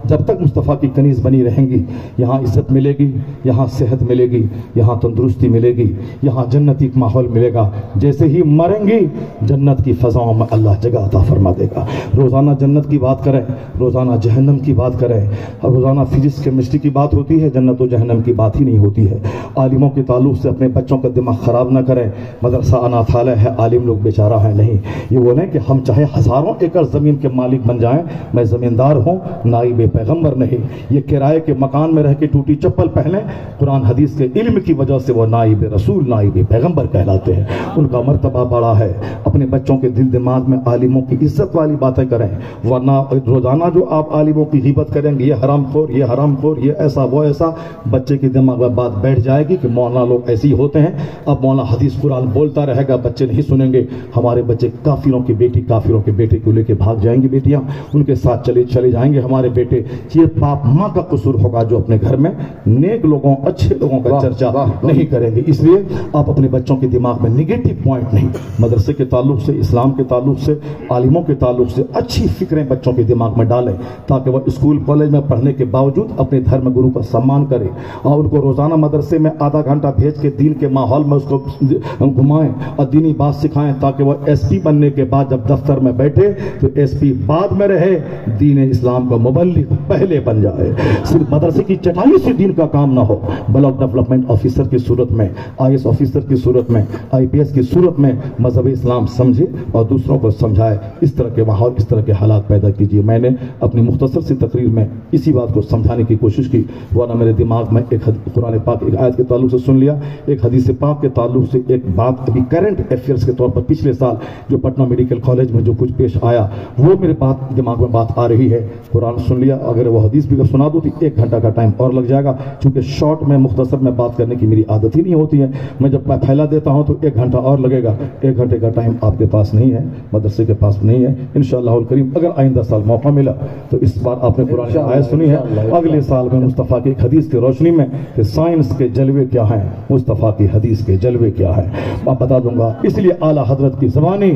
جب تک مصطفیٰ کی کنیز بنی رہیں گی، یہاں عزت ملے گی، یہاں صحت ملے گی، یہاں تندرستی ملے گی، یہاں جنتی ماحول ملے گا۔ جیسے ہی مریں گی جنت کی فضاؤں میں اللہ جگہ عطا فرما دے گا۔ روزانہ جنت کی بات کریں، روزانہ جہنم کی بات کریں، روزانہ فزکس کیمسٹری کی بات ہوتی ہے، جنت و جہنم کی بات ہی نہیں ہوتی ہے۔ عالموں کے تعلق سے اپنے بچوں کا دماغ خراب نہ کریں۔ مدرسہ اناتھالیہ ہے، عالم لوگ بیچارہ ہیں نہیں، یہ بولیں کہ ہم چاہے ہزاروں ایکڑ زمین کے مالک بن جائیں، میں زمیندار ہوں، نائب پیغمبر نہیں۔ یہ کرائے کے مکان میں رہ کے ٹوٹی چپل پہنے، قرآن حدیث کے علم کی وجہ سے وہ نائب رسول، نائب پیغمبر کہلاتے ہیں، ان کا مرتبہ بڑا ہے۔ اپنے بچوں کے دل دماغ میں عالموں کی عزت والی باتیں کریں، ورنہ روزانہ جو آپ عالموں کی غیبت کریں گے، یہ حرام خور، یہ حرام خور، یہ ایسا وہ ایسا، بچے کے دماغ میں بات بیٹھ جائے گی کہ مولانا لوگ ایسے ہی ہوتے ہیں۔ اب مولانا حدیث قرآن بولتا رہے گا، بچے نہیں سنیں گے، ہمارے بچے کافروں کی بیٹی، کافروں کے بیٹے کو لے کے بھاگ جائیں گے، بیٹیاں ان کے ساتھ چلے جائیں گے ہمارے بیٹے۔ یہ باپ ماں کا قصور ہوگا جو اپنے گھر میں نیک لوگوں، اچھے لوگوں کا چرچا نہیں کریں گے۔ اس لیے آپ اپنے بچوں کے دماغ میں نگیٹو پوائنٹ نہیں، مدرسے کے تعلق سے، اسلام کے تعلق سے، عالموں کے تعلق سے اچھی فکریں بچوں کے دماغ میں ڈالیں، تاکہ وہ اسکول کالج میں پڑھنے کے باوجود اپنے دھرم گرو کا سمان کرے، اور ان کو روزانہ مدرسے میں آدھا گھنٹہ بھیج کے دین کے ماحول میں اس کو گھمائیں اور دینی بات سکھائیں، تاکہ وہ ایس پی بننے کے بعد جب دفتر میں بیٹھے تو ایس پی بعد میں رہے، دین اسلام کا مبلغ پہلے بن جائے۔ صرف مدرسے کی چٹائی سے دین کا کام نہ ہو، بلاک ڈیولپمنٹ آفیسر کی صورت میں، آئی ایس آفیسر کی صورت میں، آئی پی ایس کی صورت میں مذہب اسلام سمجھے اور دوسروں کو سمجھائے۔ اس طرح کے ماحول، اس طرح کے حالات پیدا کیجیے۔ میں نے اپنی مختصر سی تقریر میں اسی بات کو سمجھانے کی کوشش کی، ورنہ میرے دماغ میں ایک قرآن پاک ایک آیت کے تعلق سے سن لیا، ایک حدیث پاک کے تعلق سے ایک بات ابھی کرنٹ افیئرس کے طور پر پچھلے سال جو پٹنہ میڈیکل کالج میں جو کچھ پیش آیا، وہ میرے دماغ میں بات آ رہی ہے، قرآن سن لیا، اگر وہ حدیث بھی سنا دو تو 1 گھنٹہ کا ٹائم اور لگ جائے گا، چونکہ شارٹ میں مختصر میں بات کرنے کی میری عادت ہی نہیں ہوتی ہے۔ میں جب میں پھیلا دیتا ہوں تو 1 گھنٹہ اور لگے گا، 1 گھنٹے کا ٹائم آپ کے پاس نہیں ہے، مدرسے کے پاس نہیں ہے۔ انشاءاللہ الکریم اگر آئندہ سال موقع ملا تو اس بار آپ نے قرآن کی آیت سنی ہے، اگلے سال میں مصطفیٰ کی ایک حدیث کی روشنی میں کہ سائنس کے جلوے کیا ہیں، مصطفیٰ کی حدیث کے جلوے کیا ہیں، میں بتا دوں گا۔ اس لیے اعلیٰ حضرت کی زبانی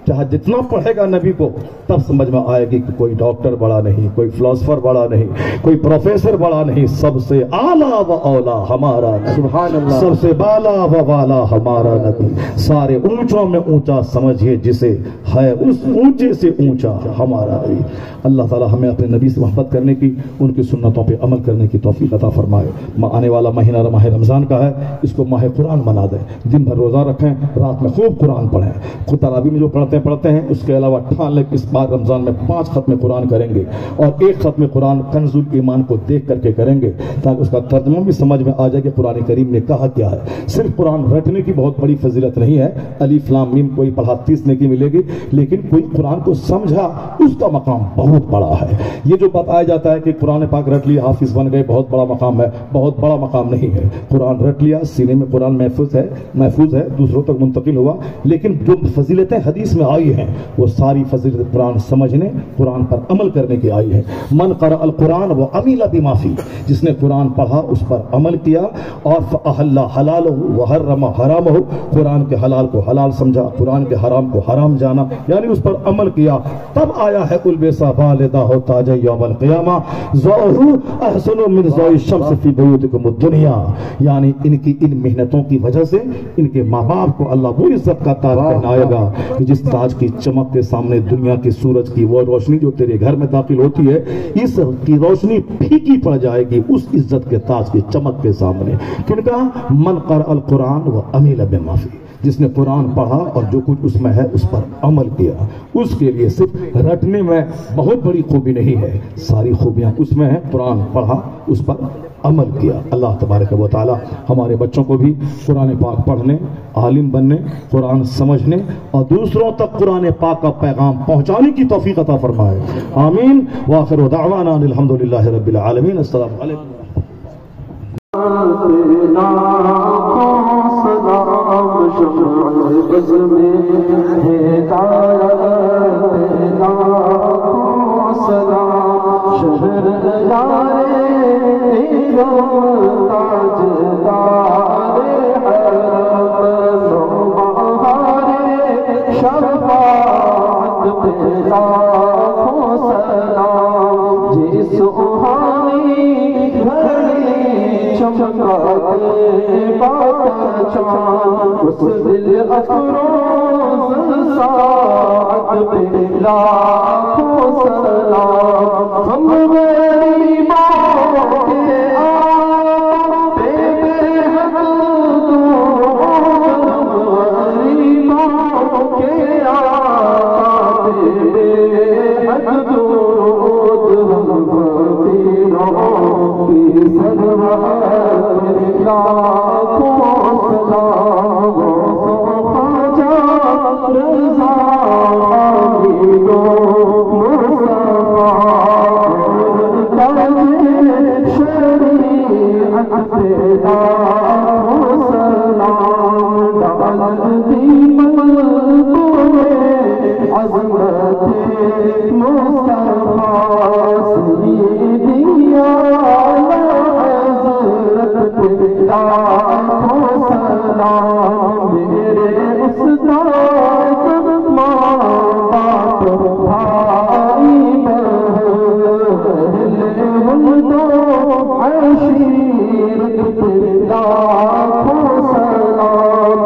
چاہے جتنا پڑھے گا نبی کو، تب سمجھ میں آئے گی کہ کوئی ڈاکٹر بڑا نہیں، کوئی فلاسفر بڑا نہیں، کوئی پروفیسر بڑا نہیں، سب سے اعلیٰ و اولا ہمارا نبی، سبحان اللہ، سب سے بالا و والا ہمارا نبی، سارے اونچوں میں اونچا سمجھیے جسے، ہے اس اونچے سے اونچا ہمارا نبی۔ اللہ تعالی ہمیں اپنے نبی سے محبت کرنے کی، ان کی سنتوں پہ عمل کرنے کی توفیق عطا فرمائے۔ آنے والا مہینہ ماہ رمضان کا ہے، اس کو ماہ قرآن بنا دیں، دن بھر روزہ رکھیں، رات میں خوب قرآن پڑھیں، خود تراویح میں جو پڑھتے ہیں، اس کے علاوہ ٹھان لیں اس بار رمضان میں 5 ختم قرآن کریں گے، اور 1 ختم قرآن کنز الایمان کو دیکھ کر کے کریں گے، تاکہ اس کا ترجمہ بھی سمجھ میں آ جائے کہ قرآن کریم نے کہا کیا ہے۔ صرف قرآن رٹنے کی بہت بڑی فضیلت نہیں ہے، الف لام میم کوئی پڑھا 30 نیکی ملے گی، لیکن کوئی قرآن کو سمجھا، اس کا مقام بہت بڑا ہے۔ یہ جو بتایا جاتا ہے کہ قرآن پاک رٹ لیا حافظ بن گئے، بہت بڑا مقام ہے، بہت بڑا مقام نہیں ہے۔ قرآن رٹ لیا، سینے میں قرآن محفوظ ہے، دوسروں تک منتقل ہوا، لیکن جو فضیلتیں حدیث میں آئی ہیں وہ ساری فضیلت قرآن سمجھنے، قرآن پر عمل کرنے کی آئی ہے۔ من قرأ القرآن وعمل بما فیہ، جس نے قرآن پڑھا اس پر عمل کیا، اور فأحل حلالہ وحرم حرامہ، قرآن کے حلال کو حلال سمجھا، قرآن کے حرام کو حرام جانا، یعنی اس پر عمل کیا، تب آیا ہے البس والدہ تاج یوم القیامہ ضوءہ احسن من ضوء الشمس فی بیوتکم الدنیا، یعنی ان کی ان محنتوں کی وجہ سے ان کے ماں باپ کو اللہ وہ عزت کا تاج پہنائے گا کہ جس تاج کی چمک کے سامنے دنیا کے سورج کی وہ روشنی جو تیرے گھر میں داخل ہوتی ہے، اس کی روشنی پھیکی پڑ جائے گی اس عزت کے تاج کی چمک کے سامنے۔ کن کہا؟ من قرأ القرآن وعمل بما فیہ، جس نے قرآن پڑھا اور جو کچھ اس میں ہے اس پر عمل کیا۔ اس کے لیے صرف رٹنے میں بہت بڑی خوبی نہیں ہے، ساری خوبیاں اس میں ہیں، قرآن پڑھا اس پر عمل کیا۔ اللہ تبارک و تعالی ہمارے بچوں کو بھی قرآن پاک پڑھنے، عالم بننے، قرآن سمجھنے اور دوسروں تک قرآن پاک کا پیغام پہنچانے کی توفیق عطا فرمائے، آمین۔ وآخر دعوانا الحمدللہ رب العالمین۔ السلام علیکم۔ شمع بزم ہدایت لاکھوں سلام جی سبحانی گھڑی چمکاتے بات چاند اس دل افروز ساعت پہ لاکھوں سلام ہم غریبوں کے آتے بے حد غریبوں کے آتے بے حد درود ہم فقیروں کی سرورت لاکھوں سلام خواجہ رضا حمیدو شریعت لاکھوں سلام ڈال دی ملکوں میں عظمت مصطفیٰ سیدی اعلیٰ حضرت لاکھوں سلام میرے استاد ماں باپ بھائی بہن عشیرت لاکھوں سلام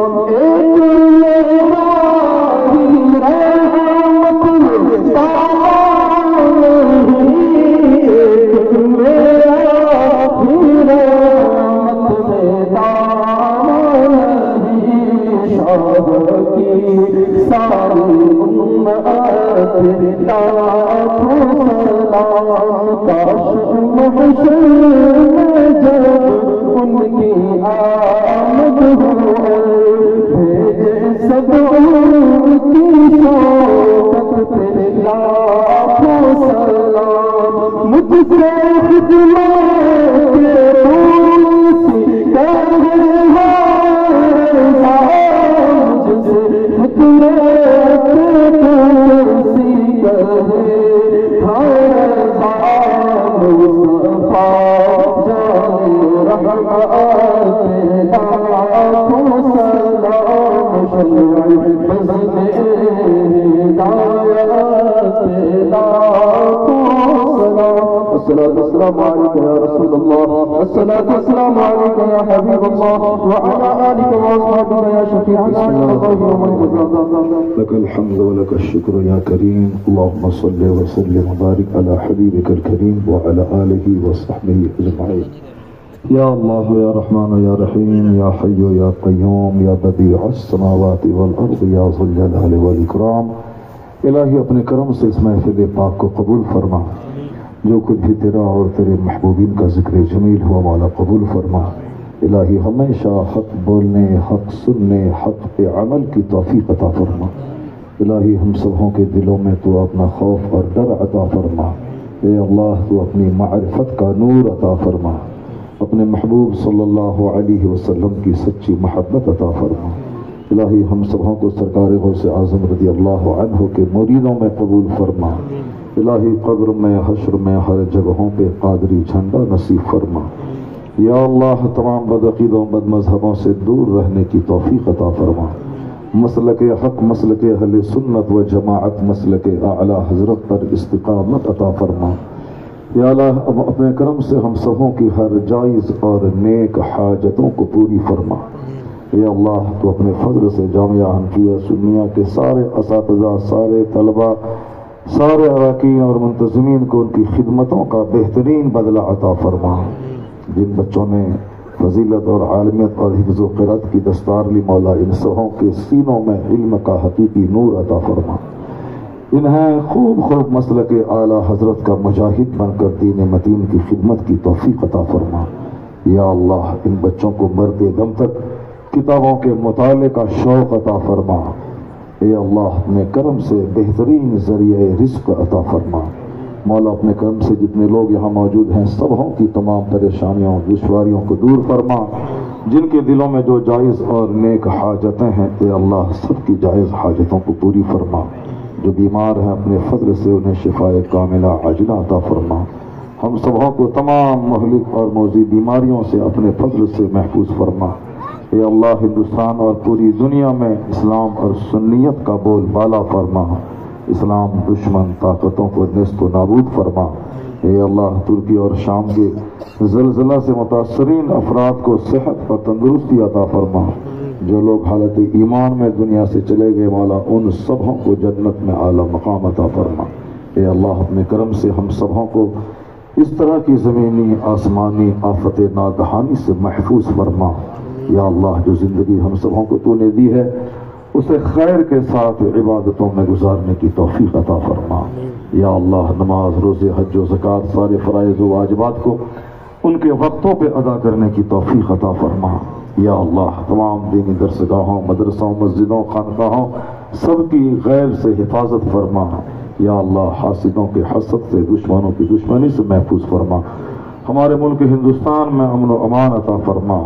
ایک ساری امت لاکھوں سلام کاش محشر میں جب ان کی آمد ہو بھیجے سب کی شوقت پہ لاکھوں سلام مجھ سے خدمت کے روسی کہے السلام عليك يا رسول الله الصلاة والسلام عليك يا حبيب الله وعلى آلك وأصحابك يا شفيع لك الحمد ولك الشكر يا كريم اللهم صل وسلم وبارك على حبيبك الكريم وعلى آله وصحبه أجمعين يا الله يا رحمن يا رحيم يا حي يا قيوم يا بديع السماوات والأرض يا ذو الجلال والإكرام الہی اپنے کرم سے اس محفل پاک کو قبول فرما جو کچھ بھی تیرا اور تیرے محبوبین کا ذکر جمیل ہوا مولا قبول فرما الہی ہمیشہ حق بولنے حق سننے حق پہ عمل کی توفیق عطا فرما الہی ہم سبوں کے دلوں میں تو اپنا خوف اور ڈر عطا فرما اے اللہ تو اپنی معرفت کا نور عطا فرما اپنے محبوب صلی اللہ علیہ وسلم کی سچی محبت عطا فرما الہی ہم سبوں کو سرکار غوث اعظم رضی اللہ عنہ کے مریدوں میں قبول فرما الہی قبر میں حشر میں ہر جگہوں پہ قادری جھنڈا نصیب فرما یا اللہ تمام بدعقیدوں بد مذہبوں سے دور رہنے کی توفیق عطا فرما مسلک حق مسلک اہل سنت و جماعت مسلک اعلی حضرت پر استقامت عطا فرما یا اللہ اب اپنے کرم سے ہم سبوں کی ہر جائز اور نیک حاجتوں کو پوری فرما یا اللہ تو اپنے فضل سے جامعہ حنفیہ سنیہ کے سارے اساتذہ سارے طلبہ سارے اراکین اور منتظمین کو ان کی خدمتوں کا بہترین بدلہ عطا فرما جن بچوں نے فضیلت اور عالمیت اور حفظ و قرأت کی دستار لی مولا ان سبوں کے سینوں میں علم کا حقیقی نور عطا فرما انہیں خوب مسلک اعلیٰ حضرت کا مجاہد بن کر دین متین کی خدمت کی توفیق عطا فرما یا اللہ ان بچوں کو مرتے دم تک کتابوں کے مطالعے کا شوق عطا فرما اے اللہ اپنے کرم سے بہترین ذریعہ رزق عطا فرما مولا اپنے کرم سے جتنے لوگ یہاں موجود ہیں سبوں کی تمام پریشانیوں دشواریوں کو دور فرما جن کے دلوں میں جو جائز اور نیک حاجتیں ہیں اے اللہ سب کی جائز حاجتوں کو پوری فرما جو بیمار ہیں اپنے فضل سے انہیں شفاء کاملہ عاجلہ عطا فرما ہم سبوں کو تمام مہلک اور موذی بیماریوں سے اپنے فضل سے محفوظ فرما اے اللہ ہندوستان اور پوری دنیا میں اسلام اور سنیت کا بول بالا فرما اسلام دشمن طاقتوں کو نیست و نابود فرما۔ اے اللہ ترکی اور شام کے زلزلہ سے متاثرین افراد کو صحت اور تندرستی عطا فرما۔ جو لوگ حالت ایمان میں دنیا سے چلے گئے مولا ان سبوں کو جنت میں اعلیٰ مقام عطا فرما۔ اے اللہ اپنے کرم سے ہم سبوں کو اس طرح کی زمینی آسمانی آفت ناگہانی سے محفوظ فرما۔ یا اللہ جو زندگی ہم سبوں کو تو نے دی ہے اسے خیر کے ساتھ عبادتوں میں گزارنے کی توفیق عطا فرما۔ یا اللہ نماز روزے حج و زکوٰۃ سارے فرائض و واجبات کو ان کے وقتوں پہ ادا کرنے کی توفیق عطا فرما۔ یا اللہ تمام دینی درسگاہوں مدرسوں مسجدوں خانقاہوں سب کی غیب سے حفاظت فرما۔ یا اللہ حاسدوں کے حسد سے دشمنوں کی دشمنی سے محفوظ فرما۔ ہمارے ملک ہندوستان میں امن و امان عطا فرما۔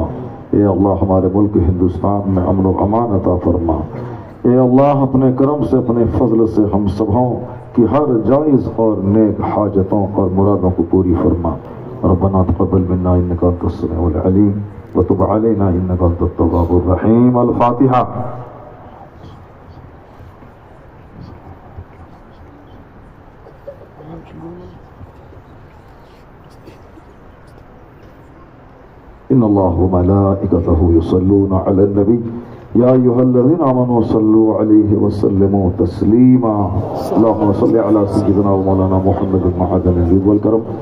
اے اللہ ہمارے ملک ہندوستان میں امن و امان عطا فرما۔ اے اللہ اپنے کرم سے اپنے فضل سے ہم سبھوں کی ہر جائز اور نیک حاجتوں اور مرادوں کو پوری فرما۔ ربنا تقبل منا انک انت السمیع العلیم وتب علینا انک انت التواب الرحیم۔ الفاتحہ۔ ان اللہ وملائکتہ یصلون علی النبی یا ایھا الذین آمنوا صلوا علیہ وسلموا تسلیما۔ اللہم صل علی سیدنا ومولانا محمد معدن الجود والکرم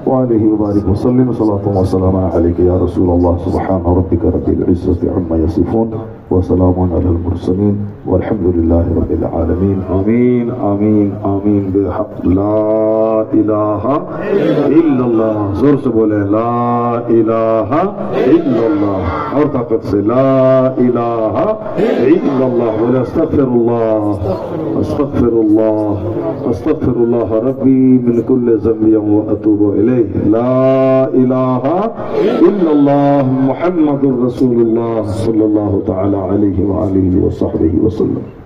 وآلہ وبارک وسلم صلاۃ وسلام علیک یا رسول اللہ۔ سبحان ربک رب العزۃ عما یصفون وسلام علی المرسلین والحمد للہ رب العالمین۔ آمین آمین آمین بحق لا الہ الا اللہ۔ زور سے بولے لا الہ الا اللہ، اور طاقت سے لا الہ الا اللہ۔ بولے استغفر اللہ استغفر اللہ استغفر اللہ ربی من کل ذنب واتوب الیہ۔ لا الہ الا اللہ محمد رسول اللہ صلی اللہ تعالی علیہ وآلہ وصحبہ وسلم۔